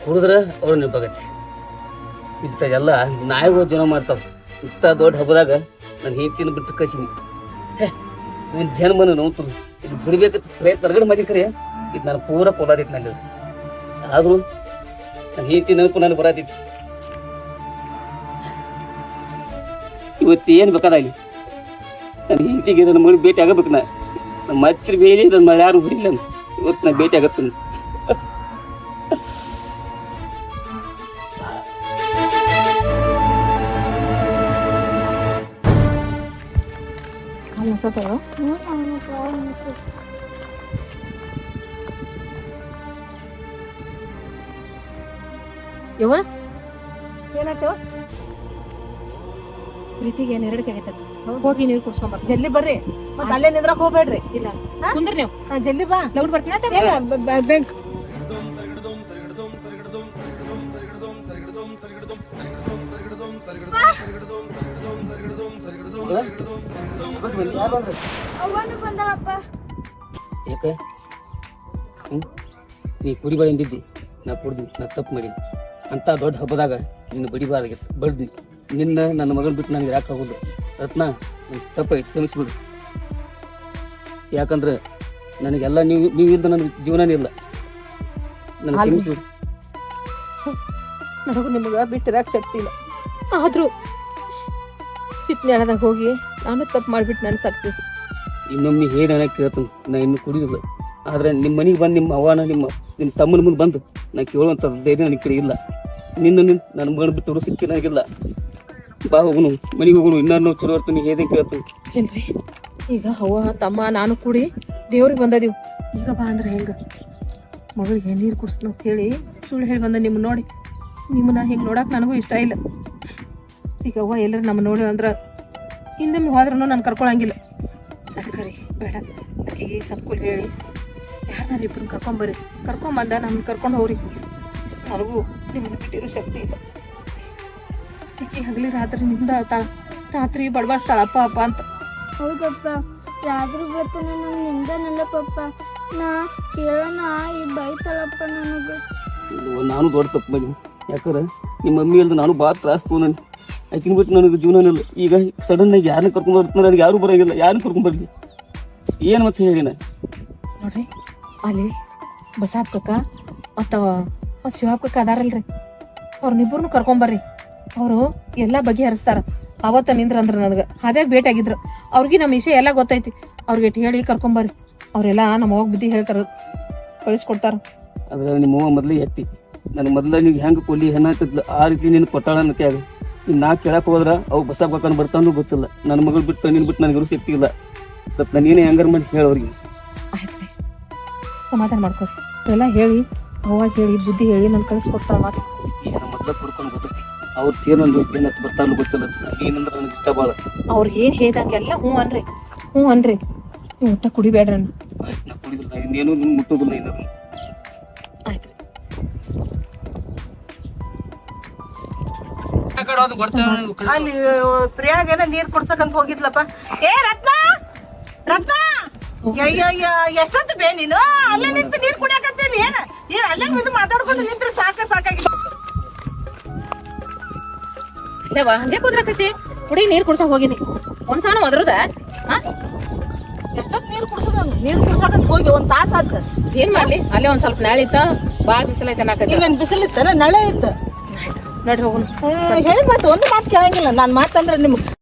ಕುಡಿದ್ರೆ ಅವ್ರ ನೆನಪಾಗತ್ತೆ. ಇಂಥದೆಲ್ಲ ನಾಯಿಗಳು ಜನ ಮಾಡ್ತಾವ. ಇಂಥ ದೊಡ್ಡ ಹಬ್ಬದಾಗ ನನ್ನ ಹೆಂಡತಿನ ಬಿಟ್ಟು ಕಳ್ಸೀನಿ. ಒಂದು ಜನ್ಮನ ನೋವು ಇದು ಬಿಡ್ಬೇಕಂತ ಪ್ರಯತ್ನ ರಗಡ್ ಮಾಡಿ ಕರೆ ಇದು ನಾನು ಪೂರ ಕೊಲಾದಿತ್ತು ನನಗೆ. ಆದ್ರೂ ನನ್ನ ಹೆಂಡತಿ ನೆನಪು ನನಗೆ ಬರತೈತಿ. ಇವತ್ತು ಏನ್ ಬೇಕಾದಾಗಲಿ ನನ್ನ ಹೆಂಡತಿಗೆ ನನ್ನ ಮಗಳು ಭೇಟಿ ಆಗಬೇಕು. ನಮ್ಮ ಹತ್ತಿರ ಬೇರೆ ನನ್ನ ಮಳೆ ಯಾರು ಬಿಡಿಲ್ಲ. ಇವತ್ತು ನಾನು ಭೇಟಿ ಆಗತ್ತೆ. ಯವ್ವ ಏನಾಯ್ತು? ಪ್ರೀತಿಗೆ ಏನ್ ಎರಡಕ್ಕೆ ಆಗೈತ ಹೋಗಿ ನೀರು ಕುಡ್ಸ್ಕೊಂಬರ್. ಜಲ್ದಿ ಬರ್ರಿ, ಮತ್ ಅಲ್ಲೇ ನಿಂದ್ರಕ್ ಹೋಗ್ಬೇಡ್ರಿ. ಇಲ್ಲ ಕುಂದ್ರಿ ನೀವು ಜಲ್ದಿ ಬಾ. ಲೌಡ್ ಬರ್ತೀನಿ ಯಾಕೆ ನೀ ಕುಡಿಬೇಡ ಎಂದಿದ್ದಿ, ನಾ ಕುಡ್ದು ನಾ ತಪ್ಪು ಮಾಡಿ ಅಂತ ದೊಡ್ಡ ಹಬ್ಬದಾಗ ನಿನ್ನ ಬಡಿಬಾರಾಗಿತ್ತು. ಬಡ್ದು ನಿನ್ನ ನನ್ನ ಮಗನ್ ಬಿಟ್ಟು ನನಗೆ ಯಾಕಾಗೋದು ರತ್ನ, ತಪ್ಪಾಗಿ ಕ್ಷಮಿಸ್ಬಿಡು. ಯಾಕಂದ್ರೆ ನನಗೆಲ್ಲ ನೀವಿಲ್ದ ನನ್ನ ಜೀವನನೇ ಇಲ್ಲ. ನನಗೆ ಕ್ಷಮಿಸ್ಬಿಡು. ನನಗೂ ನಿಮ್ಗ ಬಿಟ್ಟಿರಾಕ್ ಶಕ್ತಿ ಇಲ್ಲ. ಆದ್ರೂ ಚಿತ್ನ್ಯಾಳದಾಗ ಹೋಗಿ ನಾನು ತಪ್ಪು ಮಾಡ್ಬಿಟ್ಟು ನನ್ಸಾಗ್ತೈತಿ. ಇನ್ನೊಮ್ಮೆ ಏನು ಕೇಳ್ತಾನೆ, ನಾ ಇನ್ನು ಕುಡಿಯೋದಿಲ್ಲ. ಆದ್ರೆ ನಿಮ್ಮ ಮನೆಗೆ ಬಂದು ನಿಮ್ಮ ಅವ್ವನ ನಿಮ್ಮ ತಮ್ಮನ ಮುಂದೆ ಬಂದು ನಾ ಕೇಳುವಂಥ ಧೈರ್ಯ ನನಗೆ ಕಡೆ ಇಲ್ಲ. ನನ್ನ ಮಗನ ಬಿಟ್ಟು ಸಿಕ್ಕಿ ನನಗಿಲ್ಲ. ಬಾ ಹೋಗುನು, ಮನೆಗೆ ಹೋಗುನು. ಇನ್ನಾರು ಚಲೋ ಇರ್ತೀನಿ, ಹೇಗೆ ಕೇಳ್ತೀನಿ. ಇಲ್ರಿ, ಈಗ ಅವ್ವ ತಮ್ಮ ನಾನು ಕೂಡಿ ದೇವ್ರಿಗೆ ಬಂದದೀವಿ. ಈಗ ಬಾ ಅಂದ್ರೆ ಹೆಂಗ? ಮಗಳಿಗೆ ನೀರು ಕುಡಿಸ್ನ ಅಂತ ಹೇಳಿ ಸುಳ್ಳು ಹೇಳಿ ಬಂದ ನಿಮ್ಮ ನೋಡಿ. ನಿಮ್ಮನ್ನ ಹಿಂಗೆ ನೋಡಕ್ ನನಗೂ ಇಷ್ಟ ಇಲ್ಲ. ಈಗ ಅವ್ವ ಎಲ್ಲರೂ ನಮ್ಮ ನೋಡಿ ಅಂದ್ರೆ ಹಿಂದೊಮ್ಮೆ ಹೋದ್ರೂ ನಾನು ಕರ್ಕೊಳಂಗಿಲ್ಲ. ಅದಕ್ಕೆ ರೀ ಬೇಡ, ಆಕೆಗೆ ಸಬ್ಕುಲ್ ಹೇಳಿ ಯಾರನ್ನ ಇಬ್ಬರನ್ನ ಕರ್ಕೊಂಬಂದ ನಮ್ಮನ್ನ ಕರ್ಕೊಂಡು ಹೋಗ್ರಿ. ನನಗೂ ನಿಮ್ಮನ್ನ ಬಿಟ್ಟಿರೋ ಶಕ್ತಿ ಇಲ್ಲ. ಆಕೆ ಹಗಲಿ ರಾತ್ರಿ ನಿಮ್ದ ರಾತ್ರಿ ಬಡಬಾಡ್ಸ್ತಾಳ ಅಪ್ಪ ಅಪ್ಪ ಅಂತ. ಹೌದಪ್ಪ, ರಾತ್ರಿ ಬರ್ತಾನೆ ನಂಗೆ ನಿಂದನಲ್ಲ ಪಪ್ಪ. ನಾ ಕೇಳೋಣ ಈಗ ಬೈತಾಳಪ್ಪ ನನಗೆ. ನಾನು ದೊಡ್ಡ ತಪ್ಪು ಮಾಡಿ, ಯಾಕಂದ್ರೆ ನಿಮ್ಮ ಮಮ್ಮಿ ಅಲ್ದ ನಾನು ಭಾಳ ತ್ರಾಸ ತೊಗೊಂಡು ಆಕಿನ ಬಿಟ್ಟು ನನಗೆ ಜೀವನ ಇಲ್ಲ. ಈಗ ಸಡನ್ ಆಗಿ ಯಾರನ್ನ ಕರ್ಕೊಂಡ್ಬರ್ತಾನೆ, ನನಗೆ ಯಾರು ಬರೋಂಗಿಲ್ಲ. ಯಾರನ್ನ ಕರ್ಕೊಂಡ್ಬರ್ಲಿ ಏನು ಮತ್ತೆ ಹೇಳಿ ನಾ ನೋಡ್ರಿ, ಅಲ್ಲಿ ಬಸಾಪ್ ಕಕ್ಕ ಮತ್ತು ಶಿವಾಪ್ ಕಕ್ಕ ಅದಾರಲ್ರಿ, ಅವ್ರನ್ನಿಬ್ಬರನ್ನು ಕರ್ಕೊಂಬರ್ರಿ. ಅವರು ಎಲ್ಲ ಬಗೆಹರಿಸ್ತಾರ. ಅವತ್ತ ನಿಂದ್ರ ಅಂದ್ರೆ ನನಗೆ ಅದೇ ಭೇಟಿ ಆಗಿದ್ರು. ಅವ್ರಿಗೆ ನಮ್ಮ ವಿಷಯ ಎಲ್ಲ ಗೊತ್ತೈತಿ. ಅವ್ರಿಗೆ ಹೇಳಿ ಕರ್ಕೊಂಬರ್ರಿ. ಅವರೆಲ್ಲ ನಮ್ಮ ಹೋಗಿ ಬುದ್ಧಿ ಹೇಳಿ ಕಳಿಸ್ಕೊಡ್ತಾರ. ಅದ್ರ ನಿಮ್ಮ ಅವ್ವ ಮೊದಲೇ ಎತ್ತಿ ನನ್ನ ಮೊದಲ ನೀವು ಹೆಂಗೆ ಕೊಲ್ಲಿ ಹೆಣ್ಣಾಗ್ತದ ಆ ರೀತಿ ನೀನು ಕೊಟ್ಟಾಳ ಅನ್ನತ್ತೆ. ಅದು ನೀನು ನಾ ಕೇಳಕ್ಕೆ ಹೋದ್ರ ಅವು ಬಸಾಪ್ ಕಕ್ಕನ ಬರ್ತಾನೂ ಗೊತ್ತಿಲ್ಲ. ನನ್ನ ಮಗಳು ಬಿಟ್ಟು ನೀನು ಬಿಟ್ಟು ನನಗೆ ಶಕ್ತಿ ಇಲ್ಲ. ಮತ್ತು ನಾನೇನೇ ಹೆಂಗಾರ ಮಾಡಿ ಹೇಳೋರಿಗೆ. ಆಯ್ತು ರೀ, ಸಮಾಧಾನ ಮಾಡ್ಕೊರಿ. ಎಲ್ಲ ಹೇಳಿ ಅವಾಗ ಹೇಳಿ ಬುದ್ಧಿ ಹೇಳಿ ನಾನು ಕಳಿಸ್ಕೊಡ್ತಾರ. ಮಾತು ಈಗ ಮೊದಲ ಕುಡ್ಕೊಂಡು ಗೊತ್ತೈತಿ. ಅವ್ರ ತೀರ್ನೊಂದು ಏನತ್ತು ಬರ್ತಾನು ಗೊತ್ತಿಲ್ಲ. ಏನಂದ್ರೆ ನನಗೆ ಇಷ್ಟ ಭಾಳ. ಅವ್ರಿಗೆ ಏನು ಹೇಳ್ದಂಗೆಲ್ಲ ಹ್ಞೂ ಅನ್ರಿ. ನೀವು ಊಟ ಕುಡಿಬೇಡ್ರಿ. ಆಯ್ತು, ನಾ ಕುಡಿದಿಲ್ಲ. ಇನ್ನೇನು ನಿಮ್ಗೆ ಮುಟ್ಟೋದಿಲ್ಲ. ಏನಾದ್ರು ಆಯ್ತು ರೀ. ಅಲ್ಲಿ ಪ್ರಿಯಾಗೇನ ನೀರ್ ಕುಡ್ಸಕಂತ ಹೋಗಿದ್ಲಪ್ಪ. ಏ ರತ್ನ, ರತ್ನ, ಅಯ್ಯಯ್ಯ ಎಷ್ಟೊತ್ತು ಬೇ ನೀನು ಅಲ್ಲೇ ನಿಂತು ನೀರ್ ಕುಡಿಯಾಕತ್ತೀನಿ. ಏನ ನೀನ್ ಅಲ್ಲೇ ಬಿದ್ದು ಮಾತಾಡ್ಕೊಂಡು ನಿಂತ್ರೆ ಸಾಕಾಗಿ ಹಂಗೆ ಕುದ್ರಕೈತಿ. ಹುಡುಗಿ ನೀರ್ ಕುಡ್ಸಕ್ ಹೋಗಿನಿ ಒಂದ್ಸಾನ ಮೊದ್ರದ. ಎಷ್ಟೊತ್ತು ನೀರ್ ಕುಡ್ಸಕಂತ ಹೋಗಿ ಒಂದ್ ತಾಸ ಆತ. ಏನ್ ಮಾಡ್ಲಿ, ಅಲ್ಲೇ ಒಂದ್ ಸ್ವಲ್ಪ ನಾಳೆ ಇತ್ತ, ಬಾಳ ಬಿಸಿಲೈತೆ ಅನ್ನಕತ್ತಿ. ಇಲ್ಲೇನ್ ಬಿಸಿಲಿತ್ತ, ನಳೆ ಇತ್ತು. ನಡ್ರಿ ಹೋಗುನು. ಹೇಳಿ ಮಾತು ಒಂದು ಮಾತು ಕೇಳಂಗಿಲ್ಲ. ನಾನ್ ಮಾತಂದ್ರೆ ನಿಮ್ಗೆ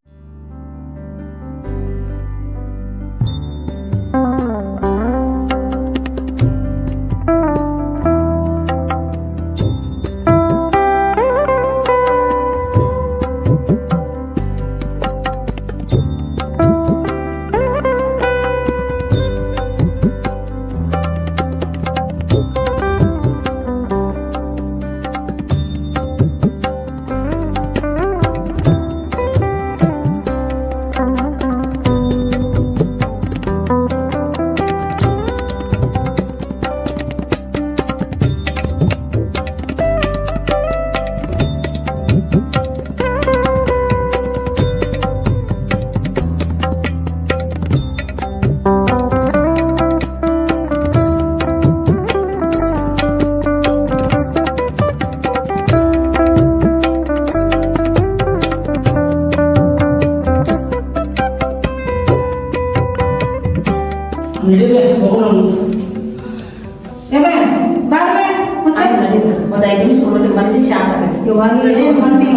ನಿಮಿಷ ಮನಸ್ಸಿಗೆ ಶಾಂತ ಆಗತ್ತೆ. ಇವಾಗ ಏನ್ ಮಾಡ್ತೀವಿ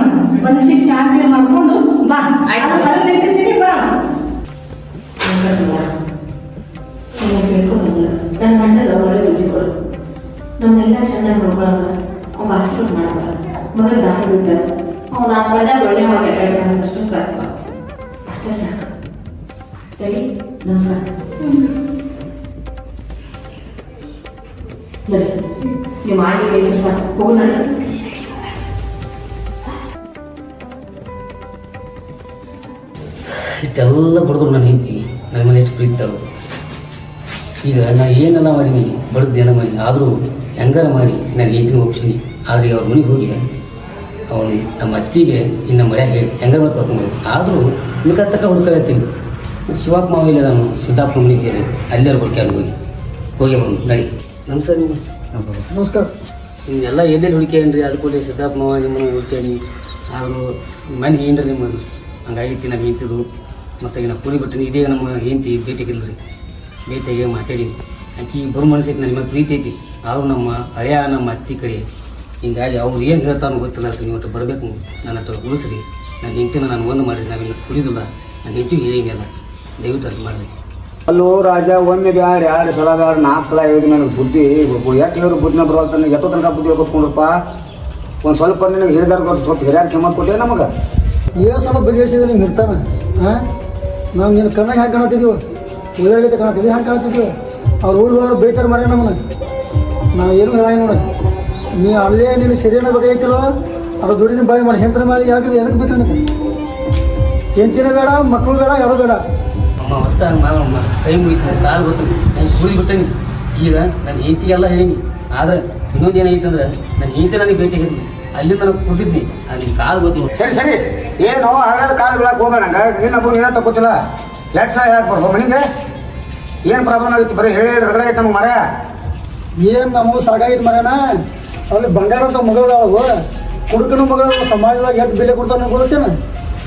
ಮನಸ್ಸಿಗೆ ಶಾಂತಿ ಮಾಡ್ಕೊಂಡು ಬಾ. ಆಯ್ತು. ಅದು ಹೊರಗ್ ನಿಂತಿರ್ತೀನಿ, ಬಾ. ನನ್ನ ಗಂಡಗ ಒಳ್ಳೆ ಬುದ್ಧಿ ಕೊಡು, ನಮ್ಮನ್ನೆಲ್ಲ ಚೆನ್ನಾಗಿ ನೋಡ್ಕೊಳಕ ಅವ್ನ ಆಶೀರ್ವಾದ ಮಾಡ್ತಾರ. ಮೊದಲು ದಾರಿ ಬಿಟ್ಟ ಅವ್ನು ಆ ಮನೆಯಾಗ ಒಳ್ಳೆಯವಾಗಿ ಅಷ್ಟೇ ಸಾಕು, ಅಷ್ಟೇ ಸಾಕು. ಸರಿ, ನಮಸ್ಕಾರ. ಸರಿ, ನಿಮ್ಮ ಆಗಿ ಬೇಕಿರ್ತಾರ, ಹೋಗಿ ನಾನು ಇಷ್ಟೆಲ್ಲ ಬಡಿದ್ರು ನಾನು ಹೆಂಡತಿ ನನ್ನ ಮನೆ ಎಷ್ಟು ಪ್ರೀತಿತಾಳು. ಈಗ ನಾ ಏನೆಲ್ಲ ಮಾಡೀನಿ, ಬಡ್ದೇನ ಮಾಡಿ, ಆದರೂ ಹೆಂಗಾರ ಮಾಡಿ ನಾನು ಹೆಂಡತಿನ ಒಪ್ಸೀನಿ. ಆದರೆ ಅವ್ರ ಮನೆಗೆ ಹೋಗಿ ಅವನು ನಮ್ಮ ಅತ್ತಿಗೆ ಇನ್ನು ಮರ್ಯಾಗ ಹೇಳಿ ಹೆಂಗಾರ ಮಾಡಿ ಕರ್ಕೊಂಡ್ಬಂದು, ಆದರೂ ನಿಮ್ಗೆ ಹುಡ್ಕೊಳ್ತೀನಿ. ಶಿವಪ್ಪ ಮಾವ ಇಲ್ಲ, ನಾನು ಸಿದ್ದಾಪ್ಪ ಮನೆಗೆ ಹೇಳಿ ಅಲ್ಲೇರು ಹುಡ್ಕ್ಯಾರ ಹೋಗಿ ಬಂದು ನಡಿ. ನಮಸ್ಕಾರ. ನಮಸ್ಕಾರ. ನಿಮ್ಗೆಲ್ಲ ಎಲ್ಲೆಲ್ಲಿ ಹುಡುಕ್ಯಾನ್ರಿ, ಅದಕ್ಕೂ ಸಿದ್ದಾಪ್ಪ ಮಾವ ನಿಮ್ಮನ್ನು ಹುಡ್ಕ್ಯಾನಿ. ಆದರೂ ಮನೆ ಏನ್ರಿ ನಿಮ್ಮ ಹಂಗಾಗಿತ್ತು ನಾನು ಹೆಂತಿದ್ದು. ಮತ್ತು ಈಗ ನಾ ಕೂಲಿ ಬಿಟ್ಟಿನಿ, ಇದೇ ನಮ್ಮ ಹೆಂಡತಿ ಭೇಟಿಗಿಲ್ಲ ರೀ. ಭೇಟಿಯಾಗಿ ಮಾತಾಡೀನಿ. ಆಕಿ ಬರೋ ಮನಸ್ಸೈತಿ, ನನ್ನ ಮೇಲೆ ಪ್ರೀತಿ ಐತಿ. ಆದರೂ ನಮ್ಮ ಹಳೆಯ ನಮ್ಮ ಅತ್ತಿ ಕಡೆ ಹಿಂಗಾಗಿ ಅವ್ರು ಏನು ಹೇಳ್ತಾನೋ ಗೊತ್ತಿಲ್ಲ. ನೀವು ಒಟ್ಟು ಬರಬೇಕು, ನನ್ನ ಹತ್ರ ಉಳಿಸ್ರಿ. ನನ್ನ ಹೆಂಡತಿನ ನಾನು ಒಂದು ಮಾಡಿರಿ, ನಾವಿನ್ನು ಕುಡಿದಿಲ್ಲ. ನನ್ನ ಹೆಂಡತಿ ಹೇಳಿಂಗೆಲ್ಲ ದಯವಿಟ್ಟು ಅದು ಮಾಡಿರಿ. ಅಲ್ಲೋ ರಾಜ, ಒಮ್ಮೆ ಬ್ಯಾಡ, 2 ಸಲ ಬ್ಯಾಡ, 4 ಸಲ ಹೇಳಿದ್ವಿ. ನನಗೆ ಬುದ್ಧಿ ಎಷ್ಟು ಹೇಳಿ ಬುದ್ಧಿನ ಬರೋಲ್ಲ. ನನಗೆ ಎಷ್ಟೋ ತನಕ ಬುದ್ಧಿ ಹೇಳ್ಕೊತ್ಕೊಂಡ್ರಪ್ಪ. ಒಂದು ಸ್ವಲ್ಪ ನಿನಗೆ ಹೇಳಿದಾರ ಸ್ವಲ್ಪ ಹಿರಿಯಾರ ಕಿಮ್ಮತ್ ಕೊಟ್ಟೆ ನಮಗೆ. ಏನು ಸಲ ಬಗೆಹರಿಸಿದ್ರೆ ನಿಮ್ಗೆ ಇರ್ತಾನೆ. ಹಾಂ, ನಾವು ನಿನ್ನ ಕಣ್ಣಾಗ ಹ್ಯಾಂಗೆ ಕಾಣತ್ತಿದ್ದೀವಿ, ಉಳಿದಾಗೈತೆ ಕಾಣತ್ತಿದ್ದೀವಿ, ಹ್ಯಾಂಗೆ ಕಾಣತ್ತಿದ್ದೀವಿ. ಅವ್ರು ಊರಿಗೆ ಹೋದ್ರೆ ಬೈತಾರೆ ಮರೆ ನಮ್ಮನ್ನ. ನಾವು ಏನು ಹೇಳಂಗೆ ನೋಡ, ನೀ ಅಲ್ಲೇ ನೀನು ಸರಿಯಾನ ಬೇಕಾಗಿತ್ತಿಲ್ಲೋ ಅದು ದುಡ್ಡಿನ ಬಾಯಿ ಮಾಡಿ ಹೆಂತರ ಮಾಡಿ ಯಾಕಿದ್ರೆ ಎದಕ್ಕೆ ಬೇಕು ನನಗೆ? ಹೆಂಚಿನ ಬೇಡ, ಮಕ್ಕಳು ಬೇಡ, ಯಾರು ಬೇಡ. ಅಮ್ಮ ಒಟ್ಟ ಮಾಡಮ್ಮ, ಕೈ ಮುಗಿತು, ಕಾಲು ಗೊತ್ತು, ನಾನು ಸುಳಿ ಬಿಟ್ಟೇನಿ. ಈಗ ನನ್ನ ಹೆಂಡತಿಗೆಲ್ಲ ಹೇಳೀನಿ. ಆದರೆ ಇನ್ನೊಂದು ಏನೈತಂದ್ರೆ ನನ್ನ ಹೆಂಡತಿ ನನಗೆ ಭೇಟಿಯಾಗಿದ್ನಿ, ಅಲ್ಲಿಂದ ನಾನು ಕುಡ್ದಿದ್ನಿ. ನಿನ್ನ ಕಾಲು ಗೊತ್ತು. ಸರಿ ಸರಿ, ಏನು ಹಾಗಾದ್ರೆ ಕಾಲು ಬೀಳಕ್ಕೆ ಹೋಗ್ಬೇಡ. ನಿನ್ನೊಬ್ಬರು ನೀನೇ ತಗೋತಿಲ್ಲ. ಎಷ್ಟು ಸಲ ಹೇಳಕ್ಕೆ ಬರ್ಬೋದು ಮನೆಗೆ? ಏನು ಪ್ರಾಬ್ಲಮ್ ಆಗಿತ್ತು? ಬರೀ ಹೇಳಿ ರಗಡೆ ಐತೆ ನಮ್ಗೆ ಮರ. ಏನು ನಮಗೂ ಸಾಕಾಗಿತ್ತು ಮರೇನ. ಅಲ್ಲಿ ಬಂಗಾರ ಅಂತ ಮಗಳದಾವು, ಕುಡುಕನ ಮಗಳ ಸಮಾಜದಾಗ ಎಷ್ಟು ಬೆಲೆ ಕೊಡ್ತಾನೆ ಗೊತ್ತೇನ?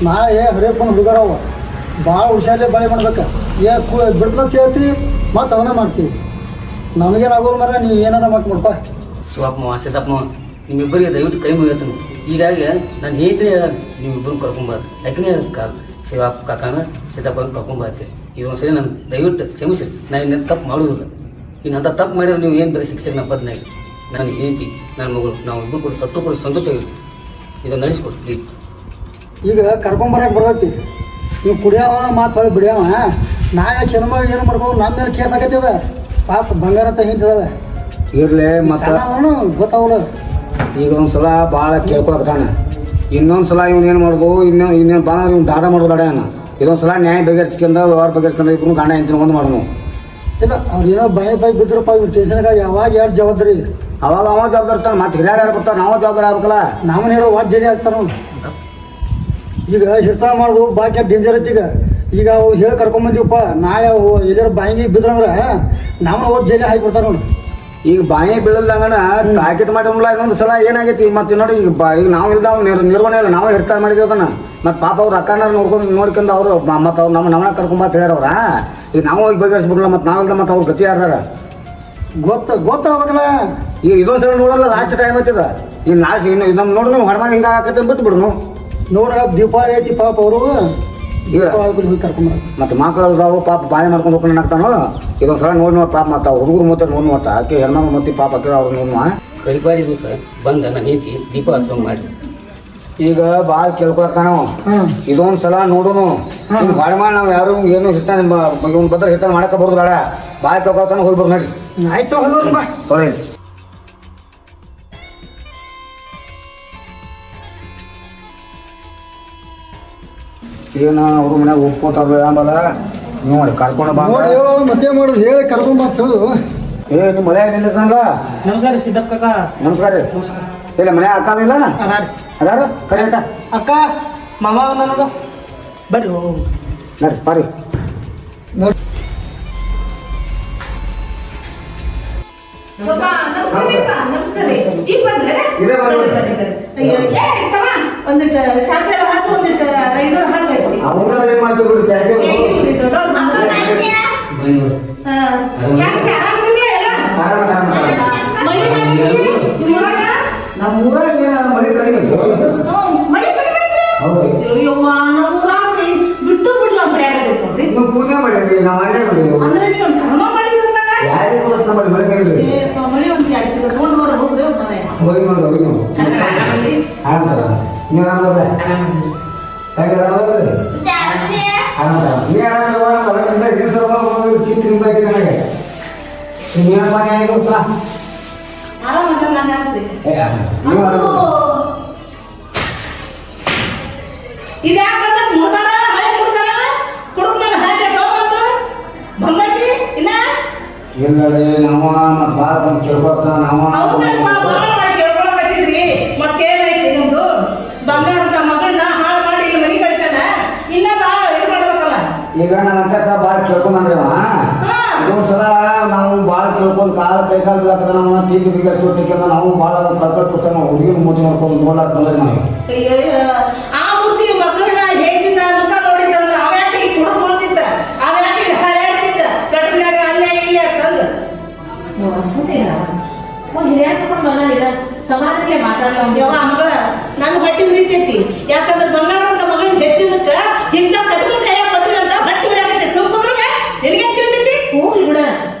ನಾ ಹರಿಯಪ್ಪನ ಹುಡುಗರವ ಭಾಳ ಹುಷಾರಲ್ಲೇ ಬಾಳೆ ಮಾಡ್ಬೇಕು. ಬಿಡ್ತಂತ ಹೇಳ್ತಿ, ಮತ್ತು ಅವನ ಮಾಡ್ತೀವಿ. ನಮಗೇನಾಗೋರು ಮರ, ನೀ ಏನಾರ ಮತ್ತೆ ನೋಡಪ್ಪ. ಶಿವಪ್ಪ ಮಾವ, ಸಿದ್ದಪ್ಪ ಮಾವ, ನಿಮ್ಮಿಬ್ಬರಿಗೆ ದಯವಿಟ್ಟು ಕೈ ಮುಗಿಯತ್ತನು. ಹೀಗಾಗಿ ನಾನು ಹೇಳ್ತೀನಿ, ಹೇಳ ನಿಮ್ಮಿಬ್ಬರು ಕರ್ಕೊಂಬಾರ್ದು. ಯಾಕನೇ ಶಿವಪ್ಪ ಕಾಕಾನ ಸಿದ್ದಪ್ಪನ ಕರ್ಕೊಂಬರ್ತೀರಿ. ಇದೊಂದು ಸರಿ ನಾನು ದಯವಿಟ್ಟು ಕ್ಷಮಿಸಿ. ನಾನು ಇನ್ನೇನು ತಪ್ಪು ಮಾಡೋದಿಲ್ಲ. ಇನ್ನು ಅಂಥ ತಪ್ಪು ಮಾಡಿದ್ರೆ ನೀವು ಏನು ಬೇಕು ಶಿಕ್ಷೆಗೆ ನಾನು ಬದನಾಗಿ ನಾನು ಹೆಂಡತಿ ನನ್ನ ಮಗಳು ನಾವು ಇಬ್ಬರು ಕೂಡ ಕಟ್ಟುಕೊಂಡು ಸಂತೋಷವಾಗಿರ್ತೀವಿ. ಇದನ್ನು ನಡೆಸ್ಕೊಡಿ ಪ್ಲೀಸ್. ಈಗ ಕರ್ಕೊಂಬರಕ್ಕೆ ಬರ್ತೈತಿ, ನೀವು ಕುಡಿಯವ ಮಾತು ಹೊಳೆ ಬಿಡ್ಯಾವ. ನಾಳೆ ಕೆನಮ ಏನು ಮಾಡ್ಬೋದು, ನಮ್ಮ ಮೇಲೆ ಕೇಸ್ ಆಗತ್ತದ. ಪಾಪ ಬಂಗಾರ ಅಂತ ಹಿಂತದ ಇರಲಿ ಮತ್ತೆ ಗೊತ್ತಾವಲ್ಲ. ಈಗ ಒಂದು ಸಲ ಭಾಳ ಕೇಳ್ಕೊತಾನೆ, ಇನ್ನೊಂದು ಸಲ ಇವ್ನು ಏನು ಮಾಡ್ಬೋದು, ಇನ್ನೇನು ಭಾಳ ಇವ್ನು ದಾದ ಮಾಡ್ಬೋದು ಅಡ್ಯಾನ. ಇದೊಂದು ಸಲ ನ್ಯಾಯ ಬಗೆಹರಿಸ್ಕೊಂಡ ವ್ಯವಹಾರ ಬಗೆಹರಿಸ್ಕೊಂಡು ಇಬ್ಬರು ಗಂಡ ಹೆಂಡತಿನ ಒಂದು ಮಾಡೋನು. ಇಲ್ಲ ಅವ್ರು ಏನೋ ಬಾಯಿ ಬಿದ್ರಪ್ಪ, ಇವ್ರು ಸ್ಟೇಷನ್ಗೆ ಯಾವಾಗ ಯಾರು ಜವಾಬ್ದಾರಿ? ಅವಾಗ ಅವ ಜವಾಬ್ದಾರಿ ಇರ್ತಾನೆ, ಮತ್ತೆ ಹಿರಿಯರು ಯಾರು ಬರ್ತಾರೆ, ನಾವು ಜವಾಬ್ದಾರಿ ಆಗ್ಬೇಕಲ್ಲ. ನಾವನ್ನ ಹೇಳೋ ವಾದ್ ಜಲ್ಲಿ ಆಗ್ತಾರ. ಈಗ ಹಿಡ್ತಾ ಮಾಡೋದು ಬಾಕಿ ಡೇಂಜರ್ ಐತಿ. ಈಗ ಅವು ಹೇಳಿ ಕರ್ಕೊಂಬಂದಿವಪ್ಪ, ನಾಳೆ ಅವು ಎಲ್ಲಾರ ಬಾಯಿಗೆ ಬಿದ್ರಂದ್ರೆ ನಾವು ಓದ್ ಜೈಲಿ ಹಾಕಿಬಿಡ್ತಾರ ನೋಡಿ. ಈಗ ಬಾಯಿ ಬೀಳಲ್ದಂಗನ ತಾಕೀತು ಮಾಡಿಲ್ಲ. ಇನ್ನೊಂದು ಸಲ ಏನಾಗೈತಿ ಮತ್ತೆ ನೋಡಿ, ಈಗ ನಾವು ಇಲ್ದ ನಿರ್ವಹಣೆ ಇಲ್ಲ, ನಾವೇ ಹಿಡ್ತಾ ಮಾಡಿದ್ವಿ ಅದನ್ನ. ಮತ್ತು ಪಾಪ ಅವ್ರು ಅಕ್ಕನ ನೋಡ್ಕೊಂಡು ಅವರು ಮತ್ತು ಅವ್ರು ನಮ್ಮನ್ನ ಕರ್ಕೊಂಬಂತ ಹೇಳ್ಯಾರವ್ರ. ಈಗ ನಾವು ಹೋಗಿ ಬಗೆಹರಿಸ್ಬಿಡಲ್ಲ, ಮತ್ತು ನಾವಿಲ್ದ ಮತ್ತು ಅವ್ರು ಗತಿ ಯಾರ್ದಾರ ಗೊತ್ತಾಗಲ್ಲ. ಈಗ ಇದೊಂದು ಸಲ ನೋಡಲ್ಲ, ಲಾಸ್ಟ್ ಟೈಮ್ ಐತಿದ. ಈಗ ಲಾಸ್ಟ್ ಇನ್ನು ಇದನ್ನು ನೋಡ್ರಿ ಹೊರಮಾನ ಹಿಂಗೆ ಆಕತ್ತೆ ಬಿಟ್ಟು ಬಿಡ್ನು. ನೋಡ್ರ ದೀಪಾವಳಿ ಐತಿ ಪಾಪ ಅವರು ಕರ್ಕೊಂಬ ಮತ್ತೆ ಮಕ್ಕಳು ಪಾಪ ಬಾಳೆ ಮಾಡ್ಕೊಂಡು ಹೋಗ್ಕೊಂಡು ಆಗ್ತಾನೋ. ಇದೊಂದು ಸಲ ನೋಡಿ ಪಾಪ ಮತ್ತು ಅವ್ರು ಹುಡುಗರು ಮತ್ತೆ ನೋಡಿ ಮತ್ತ ಆಕೆ ಹೆಣ್ಮಕ್ಳು ಮತ್ತೆ ಪಾಪ ಹಾಕಿರ ಅವ್ರು ನೋಡುವ ಕರಿಪಾಡಿ ದಿವಸ ಬಂದ ನನ್ನ ನೀತಿ ದೀಪ ಹಚ್ಚೋಂಗ್ ಮಾಡಿ. ಈಗ ಭಾಳ ಕೇಳ್ಕೊತಾನೋ. ಇದೊಂದು ಸಲ ನೋಡುನು, ಬಾಳೆ ಮಾಡಿ ನಾವು ಯಾರು ಏನು ಹಿರ್ತಾನೆ ಇವ್ನು ಬದ್ರ ಹಿರ್ತಾನೆ ಮಾಡಕ್ಕೆ ಬರೋದು ಬೇಡ. ಭಾಳ ಕೇಳ್ಕೊತಾನ ಹೋಗಿ ಬರ್ ನೋಡಿ. ಆಯ್ತು ಹೋಗೋದು ಬಾ ಸೊಳ್ಳೆ. ಏನು ಅವ್ರ ಮನ್ಯಾಗ ಒಪ್ಕೋತಾರ ಆಂಬಲ್ಲ ನೀವು ಮಾಡಿ ಕರ್ಕೊಂಡು ಬಾ ಮತ್ತೆ ಮಾಡೋದು ಹೇಳಿ ಕರ್ಕೊಂಡ್ ಹೇಳು. ನಿಮ್ಮ ಮಳೆ ನಿಲ್ಲಂಗ. ನಮಸ್ಕಾರ ಸಿದ್ದಪ್ಪ ಕಾಕ. ನಮಸ್ಕಾರ ರೀ. ಇಲ್ಲ ಮನೆ ಅಕ್ಕ ಇಲ್ಲ ಅದಾರ ಕರೆಕ್ಟ ಅಕ್ಕ ಮಾಮ ಬಂದ ಬರ್ರಿ ನಡ್ರಿ ಬಾರಿ ನೋಡಿ. ಒಂದಿಟ್ಟು ಚಾಪೆ ಹಾಸು ಒಂದಿಟ್ಟು ಐದು ಹಾಕ್ಬೇಕು. ಏನ್ ಮಾಡ್ತೀವಿ ಯಾಕೆ ಆರಾಮದಿಲ್ಲ ಎಲ್ಲ? ಮಳೆ ಹೋಗಿ ನೋಡು ಆರಾಮದ ನೀವು ಆರಾಮದ ಹೇಗೆ ಆರಾಮದ ನೀ ಆರಾಮದ ಚಿಂತೆ ನನಗೆ ನೀನು ಮನೆ ಆಗಿ ಗೊತ್ತಾ ಆರಾಮದ ನಂಗೆ ನೀವು ಆರಾಮ ಇದ್ಯಾಕೆ ಬಂದ ಮುಡ್ದಾರ ಮಳೆ ಮುಡ್ದಾರ ಕುಡುಕ್ ನನ್ನ ಹಾಟೆ ತಗೊಂಬಂದು ಬಂದೈತಿ ಇನ್ನ ಇಲ್ಲರಿ ನಾವು ಮತ್ತೆ ಭಾಳ ಬಂದು ಕೇಳ್ಕೊತ ನಾವು ಹೌದಪ್ಪ ಭಾಳ ಮಾಡಿ ಕೇಳ್ಕೊಳಕತ್ತಿದ್ರಿ ಮತ್ತೇನೈತಿ ನಿಮ್ದು ಬಂಗಾರದ ಮಗಳನ್ನ ಹಾಳು ಮಾಡಿ ಇಲ್ಲಿ ಮನೆ ಕಳ್ಸ್ಯಾನ ಇನ್ನ ಭಾಳ ಇದು ಮಾಡ್ಬೇಕಲ್ಲ ಈಗ ನನ್ನ ಅಕ್ಕಕ್ಕ ಭಾಳ ಕೇಳ್ಕೊಂಡ್ರಿ ಇದೊಂದು ಸಲ ನಾವು ಭಾಳ ಕೇಳ್ಕೊಂಡು ಕಾಲ ಕೈಕಾಲು ಬೀಳಾಕ ನಾವು ತಿಂದು ಬಿಗಿಸ್ಕೊಟ್ಟಿಕ್ಕೆ ನಾವು ಭಾಳ ಕಲ್ಕಟ್ಟು ನಾವು ಹುಡುಗಿನ ಮೂತಿ ಮಾಡ್ಕೊಂಡು ನೋಡ್ಲಾಕ ಬಂದ್ರಿ ನಾವು ಆ ಬುದ್ಧಿ ಮಕ್ಕಳನ್ನ ಹೇಗಿದ್ದ ಮುಖ ನೋಡಿದಂದ್ರ ಅವ್ಯಾಕೆ ಕುಡಿದು ಕೊಡ್ತಿದ್ದ ಅವ್ಯಾಕೆ ಹರಡ್ತಿದ್ದ ಕಟ್ಟಿನಾಗ ಅಲ್ಲೇ ಇಲ್ಲೇ ಅಂತಂದು ಸಮಾನಕ್ಕೆ ಮಾತಾಡಲ್ಲ ಯವ್ವ ಮಗಳ ನನ್ನ ಹೊಟ್ಟಿ ಉರಿತೈತಿ ಯಾಕಂದ್ರೆ ಬಂಗಾರ ಅಂತ ಮಗಳನ್ನ ಹೆತ್ತಿದಕ್ಕ ಇಂಥ ಕಟ್ಟಿನ ಕೈಯಾಗ ಕೊಟ್ಟಿರಂತ ಹೊಟ್ಟಿ ಉರಿಯಾಕೈತಿ ಸುಮ್ಕುದ್ರಗ ನಿನಗೆ ತಿಳಿತೈತಿ ಹೋಗ್ಲಿ ಬಿಡ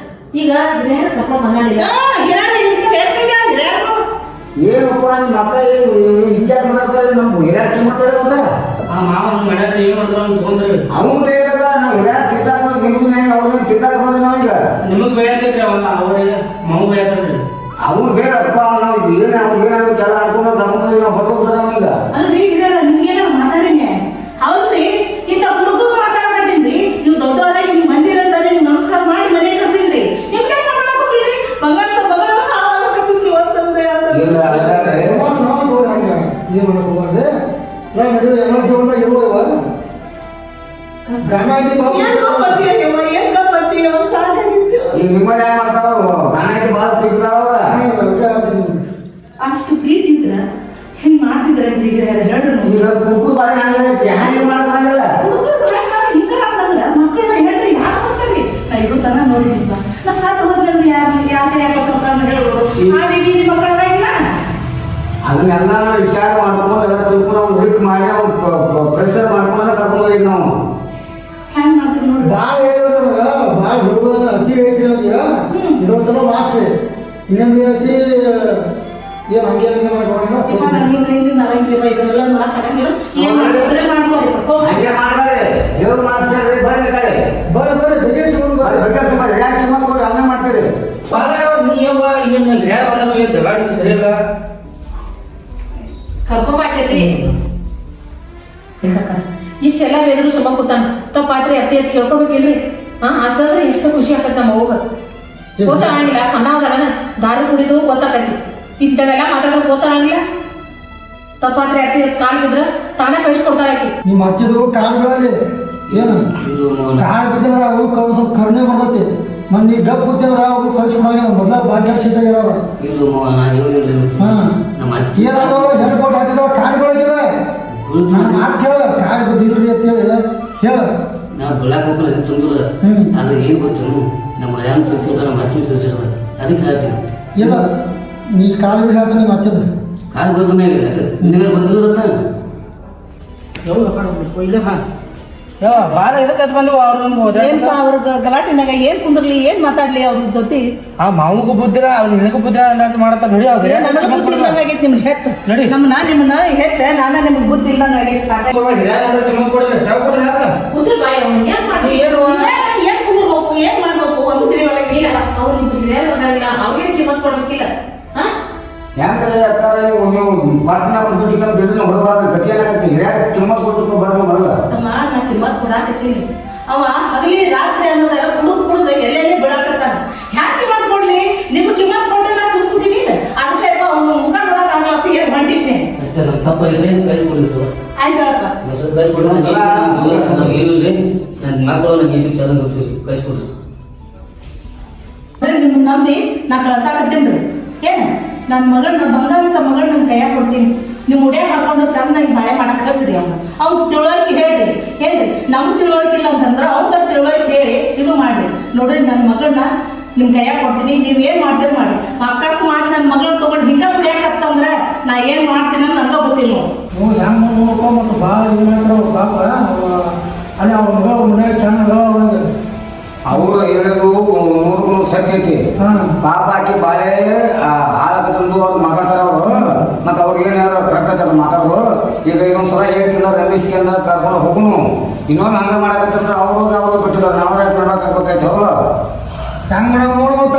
ಈಗ ಹಿರಿಯರ ಕರ್ಕೊಂಡ್ ಬಂದಾನಿಲ್ಲ ಹಿರಾನ ಇಂಥ ಬೇಕಾಗ್ಯ ಹಿರಿಯರು ಏನಪ್ಪ ನಿಮ್ಮ ಅಕ್ಕ ವಿಚಾರ ಮಾಡ್ತಾರೆ ನಮ್ಮ ಹಿರಿಯಕ್ಕೆ ಮಾತಾಡೋದ ಆ ಮಾವ ಮಾಡ್ಯಾರ ಏನ್ ಮಾಡಿದ್ರು ಅವ್ನು ತೊಗೊಂಡ್ರಿ ಅವ್ನು ಬೇಕಲ್ಲ ನಾವು ಹಿರಿಯರ್ ಚಿತ್ತಾಕ ನಿಮ್ಗೆ ಅವ್ರನ್ನ ಚಿತ್ತಾಕ ಬಂದ್ರೆ ನಾವೀಗ ನಿಮಗ್ ಬೇಯತೈತ್ರಿ ಅವಲ್ಲ ಅವ್ರಿಗೆ ಮಗು ಬೇಯತಾರ್ರಿ ಅವ್ರು ಬೇಡಪ್ಪ ನಾವು ಏನು ಅವ್ರು ಏನಾದ್ರು ಕೆಲ ಆಡ್ಕೊಂಡು ತಗೊಂಡು ನಾವು ಹೊಟ್ಟೋಗ್ಬಿಡ ನಾವೀಗ ಅಲ್ರಿ ಹಿರಿಯರ ನಿಮ್ಗೇನೋ ಮಾತಾಡಿನಿ ಹೌದ್ರಿ ಇಂಥ ಹುಡುಗರು ಮಾತಾಡಕತ್ತೀನಿ ನೀವು ದೊಡ್ಡವರಾಗಿ ನಿಮ್ ಮಂದಿರಂತ ನಿಮ್ಗೆ ನಮಸ್ಕಾರ ಮಾಡಿ ಮನೆ ಕರ್ತೀನಿ ನಿಮ್ಗೆ ಮಾತಾಡಕ್ ಹೋಗ್ಬಿಡ್ರಿ ಬಂಗಾರದ ಮಗಳ ಹಾಳಾಗಕತ್ತೀನಿ ಅಂತಂದ್ರೆ ಇಲ್ಲ ಅದಾದ್ರೆ ಏನು ಮಾಡಕ್ ಹೋಗ್ಬಾರ್ದೆ ನಾವು ನಡೆಯುವ ಎಲ್ಲ ಜೀವನದಾಗ ಇರುವ ಗಂಡ ಏನ್ ಗಪ್ಪತ್ತಿ ಅಯ್ಯವ್ವ, ಏನ್ ಗಪ್ಪತ್ತಿ ಅವ್ರು ಸಾಕಾಗಿತ್ತು ಈಗ ನಿಮ್ಮನೆ ಏನ್ ಮಾಡ್ತಾರ ಗಾಣಕ್ಕೆ ಭಾಳ ಪ್ರೀತಿದಾರ ಅಷ್ಟು ಪ್ರೀತಿ ಇದ್ರ ಹಿಂಗ್ ಮಾಡ್ತಿದ್ರ ಹುಡುಗಿಯರ ಹೇಳ್ರು ಈಗ ಕುಡ್ಕು ಬಾಯಿ ಹಂಗೈತಿ ಹ್ಯಾಂಗ ಮಾಡಕ್ಕಾಗಲ್ಲ ಹುಡುಗರು ಬರಕಾದ್ರೆ ಹಿಂಗ ಅಂತಂದ್ರ ಮಕ್ಕಳನ್ನ ಹೇಳ್ರಿ ಯಾರು ಬರ್ತಾರ್ರಿ ನಾ ಇವ್ರು ತನ ನೋಡಿದ್ನಿಪ್ಪ ನಾ ಸಾತ್ ಹೋದ್ರಲ್ಲಿ ಯಾಕೆ ಹೇಳೋದು ಆದಿಗೆ ನಿಮ್ಮ ಮಕ್ಕಳ ಇಲ್ಲ ಅದನ್ನೆಲ್ಲ ವಿಚಾರ ಮಾಡ್ಕೊಂಡು ಎಲ್ಲ ತಿಳ್ಕೊಂಡು ಅವ್ನು ರಿಕ್ ಮಾಡಿ ಅವ್ನು ಪ್ರೆಷರ್ ಮಾಡ್ಕೊಂಡು ಕರ್ಕೊಂಡು ಹೋಗಿದ್ ನಾವು ಹ್ಯಾಂಗ್ ಮಾಡ್ತೀವಿ ನೋಡಿ ಭಾಳ ಹೇಳಿದ್ರು ಭಾಳ ಹುಡುಗರನ್ನ ಅತಿ ಐತಿ ನಮ್ಗೆ ಇದೊಂದು ಸಲ ಲಾಸ್ಟ್ ಇನ್ನೊಂದು ಐತಿ ಏನು ಹಂಗೆ ಇಪ್ಪ ನನಗೆ ಕೈಯಿಂದ ಅರಂಗಿಲ್ಲ ಇದನ್ನೆಲ್ಲ ಮಾಡಕ್ ಆಗಂಗಿಲ್ಲ ಏನ್ ಮಾಡ್ತಾರೆ ಮಾಡ್ಕೋರಿ ಹಂಗೆ ಮಾಡ್ತಾರೆ ದೇವ್ರು ಮಾಡ್ತಾರೆ ಬರ್ರಿ ಕಡೆ ಬರ್ರಿ ಬಗೆಹರಿಸ್ಕೊಂಡು ಬರ್ರಿ ಬಗ್ಗೆ ತುಂಬ ರಿಯಾಕ್ಟ್ ಮಾಡ್ಕೊಂಡು ಹಂಗೆ ಮಾಡ್ತೀರಿ ಬಾಳ ನೀಯವ್ವ ಈಗ ಹಿರಿಯರ್ ಬಂದಾಗ ಜಗಳ ಸರಿ ಇಲ್ಲ ಕರ್ಕೊಂಬಾಚೈತಿ ಇಷ್ಟೆಲ್ಲ ಬೆದ್ರು ಸುಮ್ಮ ಕೂತಾನ ತಪ್ಪಾತ್ರಿ ಅತ್ತಿ ಅತ್ ಕೇಳ್ಕೊಬೇಕಿಲ್ರಿ ಅಷ್ಟಾದ್ರೆ ಎಷ್ಟು ಖುಷಿ ಆಕತ್ ನಮ್ಮ ಹೋಗ ಗೊತ್ತಾಗಂಗಿಲ್ಲ ಸಣ್ಣ ಹೋದನ ದಾರು ಕುಡಿದು ಗೊತ್ತಾಕತಿ ಇಂಥವೆಲ್ಲ ಮಾತಾಡೋದು ಗೊತ್ತಾಗಂಗಿಲ್ಲ ತಪ್ಪಾತ್ರಿ ಅತ್ತಿ ಕಾಲ್ ಬಿದ್ರ ತಾನೇ ಕಳಿಸ್ಕೊಡ್ತಾರ ಆಕಿ ನಿಮ್ಮ ಹತ್ತಿದ್ರು ಕಾಲುಗಳಲ್ಲಿ ಏನು ಕಾಲು ಬಿದ್ದಿದ್ರ ಅವ್ರು ಸ್ವಲ್ಪ ಕರುಣೆ ಬರ್ತೈತಿ ಮಂದಿ ಡಬ್ ಬಿದ್ದಿದ್ರ ಅವ್ರು ಕಳ್ಸ್ಕೊಂಡಾಗ ಮೊದ್ಲ ಭಾಗ್ಯ ಸೀಟಾಗಿರೋರು ಇದು ನಾ ಹೇಳಿಲ್ರಿ ನಮ್ಮ ಅಜ್ಜಿ ಏನಾದ್ರು ಹೆಣ್ಣು ಕೊಟ್ಟು ಹಾಕಿದ್ರು ಕಾಲುಗಳಿಗಿಲ್ಲ ನನ್ನ ಮಾತು ಕೇಳ ಕಾಲು ಬಿದ್ದಿಲ್ರಿ ಅಂತೇಳಿ ಹೇಳ ನಾವು ಬೆಳಕ್ ಹೋಗ್ಕೊಂಡು ಅದಕ್ಕೆ ತುಂಬಿಲ್ಲ ಅದು ಏನ್ ಗೊತ್ತು ನಮ್ಮ ಮಲಯಾಳಂ ಸುರಿಸಿರ್ತಾರೆ ನಮ್ಮ ಅಜ್ಜಿ ಸುರಿಸಿರ್ತಾರೆ ಅದಕ್ಕೆ ಹೇಳ್ತೀನಿ ಇಲ್ಲ ನೀ ಕಾಲು ಬಿದ್ದು ಹಾಕಿ ನಿಮ್ಮ ಹತ್ತಿದ್ರು ಕಾಲು ಗೊತ್ತ ಮೇಲೆ ಅದು ನಿನಗೆ ಬಂದಿಲ್ಲ ಇಲ್ಲ ಹಾ ಯಾವ ಬಾಳ ಇದಕ್ಕೆ ಅದು ಬಂದು ಅವ್ರ ಏನ್ಪಾ ಅವ್ರ ಗಲಾಟಿನಾಗ ಏನ್ ಕುಂದ್ರಲಿ ಏನ್ ಮಾತಾಡ್ಲಿ ಅವ್ರ ಜೊತೆ ಆ ಮಾವಗೂ ಬುದ್ಧಿರ ಅವ್ನು ನಿನಗೂ ಬುದ್ಧಿರ ಅಂತ ಮಾಡತ್ತ ನೋಡಿ ಅವ್ರು ನನಗ ಬುದ್ಧಿ ಇಲ್ದಂಗ ಆಗೈತಿ ನಿಮ್ಗೆ ಹೆತ್ತ ನಡಿ. ನಿಮ್ಮನ್ನ ಹೆತ್ತ ನಾನ ನಿಮ್ಗೆ ಬುದ್ಧಿ ಇಲ್ದಂಗ ಆಗೈತಿ ಸಾಕ ಕುದ್ರೆ ಬಾಯಿ ಅವ್ನಿಗೆ ಯಾಕೆ ಮಾಡ್ರಿ ಏನ್ ಕುಂದಿರ್ಬೇಕು ಏನ್ ಮಾಡ್ಬೇಕು ಒಂದು ತಿಳಿಯೊಳಗೆ ಇಲ್ಲ ಅವ್ರಿಗೆ ಹಿರಿಯರ್ ಬಂದಾಗಿಲ್ಲ ಅವ್ರಿಗೆ ಕಿಮ್ಮತ್ ಕೊಡ್ಬೇಕಿಲ್ಲ ಹಾ ಯಾಕಂದ್ರೆ ಅಕ್ಕಾರ ನೀವು ಪಟ್ಟಣ ದುಡ್ಡಿಗೆ ಬಿದ್ದು ಹೊರಬಾರ್ದು ಗತಿ ಏನಾಗತ್ತೆ ಹಿರಿಯಾಗ ಕಿಮ್ಮತ್ ಕೊಟ್ಟು ಬರಲ್ಲ ಬರಲ್ಲ ತಮ್ಮ ನಾ ಕಿಮ್ಮತ್ ಕೊಡಾಕತ್ತೀನಿ ಅವ ಹಗಲಿ ರಾತ್ರಿ ಅನ್ನೋದಾಗ ಕುಡಿದು ಎಲ್ಲೆಲ್ಲಿ ಬಿಡಾಕತ್ತಾನ ಹ್ಯಾಕ್ ಕಿಮ್ಮತ್ ಕೊಡ್ಲಿ ನಿಮ್ ಕಿಮ್ಮತ್ ಕೊಟ್ಟೆ ನಾ ಸುಮ್ಕುದೀನಿ ಅದಕ್ಕೆ ಅವ್ನ ಮುಖ ನೋಡಕ್ ಆಗಲ್ಲ ಏನ್ ಹೊಂಟಿದ್ನೆ ನಮ್ಮ ತಪ್ಪ ಇದ್ರೆ ಕಳಿಸ್ಕೊಡ್ರಿ ಸರ್ ಆಯ್ತಪ್ಪ ಕಳಿಸ್ಕೊಡ್ರಿ ನಾವು ಏನಿಲ್ಲ ನನ್ನ ಮಕ್ಕಳು ನಂಗೆ ಏನು ಚಂದ ಕಳಿಸ್ಕೊಡ್ರಿ ನಿಮ್ ನಂಬಿ ನಾ ಕಳ್ಸಾಕತ್ತೇನ್ರಿ ಏನ್ ನನ್ನ ಮಗಳನ್ನ ಬಂಗಾರದ ಮಗಳನ್ನ ನನ್ನ ಕೈಯಾಗ ಕೊಡ್ತೀನಿ ನೀವು ಉಡ್ಯಾಗ ಹಾಕೊಂಡು ಚಂದಾಗಿ ಬಾಳೆ ಮಾಡಕ್ ಹಚ್ಚ್ರಿ ಅವ್ನ ತಿಳುವಳಿಕೆ ಹೇಳ್ರಿ ನಮ್ಗೆ ತಿಳುವಳಿಕೆ ಇಲ್ಲ ಅಂತಂದ್ರೆ ಅವ್ನ ತಿಳುವಳಿಕೆ ಹೇಳಿ ಇದು ಮಾಡ್ರಿ ನೋಡ್ರಿ ನನ್ನ ಮಗಳನ್ನ ನಿಮ್ ಕೈಯಾಗ ಕೊಡ್ತೀನಿ ನೀವ್ ಏನ್ ಮಾಡ್ತೀರಿ ಮಾಡಿ ಅಕಸ್ಮಾತ್ ನನ್ನ ಮಗಳನ್ನ ತಗೊಂಡು ಹಿಂಗ ಬಿಡ್ಯಾಕತ್ತಂದ್ರೆ ನಾ ಏನ್ ಮಾಡ್ತೀನಿ ಅಂತ ನನಗ ಗೊತ್ತಿಲ್ಲ ನೀವು ಹೆಂಗೆ ನೋಡ್ಕೊ ಮತ್ತು ಭಾಳ ಇದು ಮಾಡ್ತಾರ ಪಾಪ ಅಲ್ಲಿ ಅವ್ರ ಮಗಳು ಮನ್ಯಾಗ ಚೆನ್ನಾಗ ಅವರು ಹೇಳೋದು ನೂರಕ್ಕೂ ಸತ್ಯ ಐತಿ ಹಾಂ ಪಾಪ ಹಾಕಿ ಬಾಳೆ ಹಾಳಾಕತ್ತಂದು ಅವ್ರು ಮಾತಾಡ್ತಾರ ಅವ್ರು ಏನಾರ ಕರೆಕ್ಟ್ ಆಯ್ತದ ಮಾತಾಡೋದು. ಈಗ ಇನ್ನೊಂದ್ಸಲ ಹೇಳ್ತಿಲ್ಲ ರಮೇಶ್ಗೆ ಅಂದ ಕರ್ಕೊಂಡು ಹೋಗುನು. ಇನ್ನೊಂದು ಹಂಗೆ ಮಾಡಕತ್ತಂದ್ರೆ ಅವ್ರು ಬಿಟ್ಟಿಲ್ಲ, ನಾವ್ ಯಾಕೆ ನೋಡಕ್ಕಾಗಬೇಕಾಯ್ತು ಹೌದು. ಹೆಂಗ್ ಮಾಡಕ್ ನೋಡ್ಬೋದ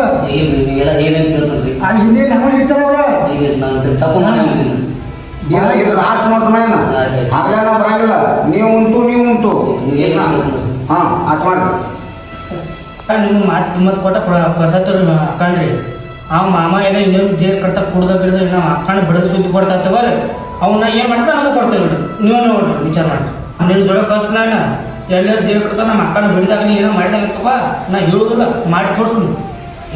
ನೀವೆಲ್ಲ ಏನೇನು ಕೇಳ್ತದ್ರಿ ಅಲ್ಲಿ ಹಿಂದೆ ನಮ್ಮನ್ನ ಹಿಡ್ತಾರ ಅವ್ರ ಈಗ ನಾನು ತಪ್ಪು ಮಾಡಿದ್ದೀನಿ. ಇದು ಲಾಸ್ಟ್ ಮಾಡ್ತಾನ ಹಾಗಲೇ ನಾ ಬರಂಗಿಲ್ಲ. ನೀವು ಉಂಟು ಹಾ ಅಷ್ಟು ಮಾಡ್ರಿ. ನಿಮ್ಗೆ ಮಾತು ಕಿಮ್ಮತ್ ಕೊಟ್ಟ ಪ್ರಸಾದ ಹಾಕಣ್ರಿ. ಆ ಮಾಮ ಏನೋ ಇನ್ನೇನು ಜೇರ್ ಕಟ್ತಾ ಕುಡ್ದ ಗಿಡ್ದ ನಾವು ಹಾಕೊಂಡು ಬಿಡೋದು ಸುದ್ದಿ ಕೊಡ್ತಾ ತಗೋರಿ. ಅವನ್ನ ಏನು ಮಾಡ್ತಾ ನಮಗೆ ಕೊಡ್ತೇವೆ ಬಿಡ್ರಿ. ನೀವೇ ನೋಡ್ರಿ ವಿಚಾರ ಮಾಡಿ. ನಿನ್ನ ಜೋಳ ಕಳ್ಸಿ ನಾನು ಎಲ್ಲರೂ ಜೇರ್ ಕಟ್ತಾ ನಮ್ಮ ಅಕ್ಕನ ಬಿಡಿದಾಗ ನೀ ಏನೋ ಮಾಡಿದಾಗ ತಗೋ ನಾ ಹೇಳುದಿಲ್ಲ ಮಾಡಿ ತೋರಿಸ್ತೀನಿ.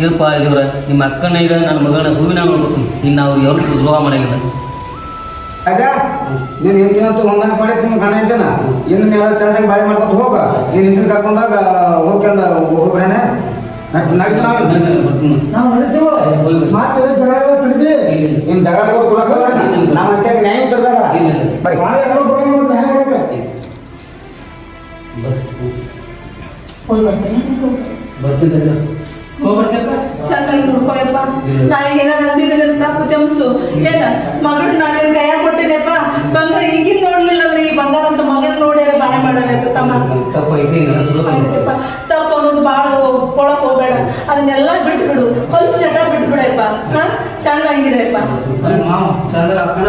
ಇರಪ್ಪ ಇವ್ರ ನಿಮ್ಮ ಅಕ್ಕನ ಈಗ ನನ್ನ ಮಗಳನ್ನ ಹೂವಿನ ನೋಡ್ಬೇಕು. ಇನ್ನು ಅವ್ರು ಯಾರು ದ್ರೋಹ ಮಾಡಂಗಿಲ್ಲ. ಆಯ್ತಾ ನೀನು ಎಂದಿನಂತೂ ಹೊಂದಾಣಿಕೆ ಮಾಡಿ ನಿಮ್ಮ ಗಣ ಅಂತೇನ ಇನ್ನು ಎಲ್ಲ ಚಂದಂಗೆ ಬಾಯಿ ಮಾಡ್ಕೊತ ಹೋಗ. ನೀನು ಇಂದಿನ ಕರ್ಕೊಂಡಾಗ ಹೋಗ್ಕೊಂಡ ಹೋಗ್ಬಿಡೇನೆ ನಡೀತು ನಾವು ನಡೀತೀವಿ ಮತ್ತೆ ಜಗಳ ತಿಳಿದಿ ನಿನ್ನ ಜಗಳ ಕೊಡಕ ನಾವು ಅಂತ ನ್ಯಾಯ ತರಬೇಡ ಬರೀ ಭಾಳ ಯಾರು ಬರೋಂಗಿಲ್ಲ ಅಂತ ಹ್ಯಾಂಗ ಮಾಡಕ್ಕೆ ಹೋಗಿ ಬರ್ತೀನಿ. ಬರ್ತಿದ್ದ ಹೋಗ್ಬರ್ತೇಕ ಚೆನ್ನಾಗಿ ನೋಡ್ಕೋಯಪ್ಪ. ನಾ ಏನಾರ ಅಂದಿದ್ರೆ ತಪ್ಪು ಚಮಸು. ಏನ ಮಗಳು ನಾನೇನು ಕೈಯಾಗ ಕೊಟ್ಟೇನೆಪ್ಪ. ಬಂಗಾರ ಈಗಿನ ನೋಡ್ಲಿಲ್ಲ ಅಂದ್ರೆ ಈ ಬಂಗಾರ ಅಂತ ಮಗಳು ನೋಡಿ ಬಾಳೆ ಮಾಡಬೇಕು ತಮ್ಮ. ತಪ್ಪು ಅನ್ನೋದು ಭಾಳ ಕೊಳಕ್ ಹೋಗ್ಬೇಡ. ಅದನ್ನೆಲ್ಲ ಬಿಟ್ಬಿಡು. ಹೊಲ್ಸ್ ಚಟ ಬಿಟ್ಬಿಡಪ್ಪ. ಹಾ ಚೆನ್ನಾಗಿರಪ್ಪ. ಮಾವ ಚಂದ ಅಕ್ಕನ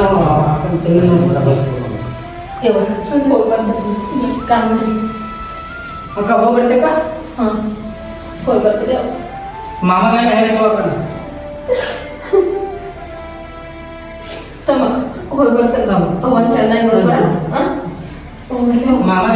ತೆಂಗಿನ ಹೋಗಿ ಬರ್ತೀನಿ. ಅಕ್ಕ ಹೋಗ್ಬಿಡ್ತೇಕ ಹಾ ಹೋಗಿ ಬರ್ತೀರಿ. ಮಾಮಗ ಹೋಗ್ಬೇಡ ತಮ್ಮ ಹೋಗಿ ಬರ್ತೀನಿ. ಒಂದ್ ಚೆನ್ನಾಗಿ ನೋಡ್ಬೇಡ. ಮಾಮಗ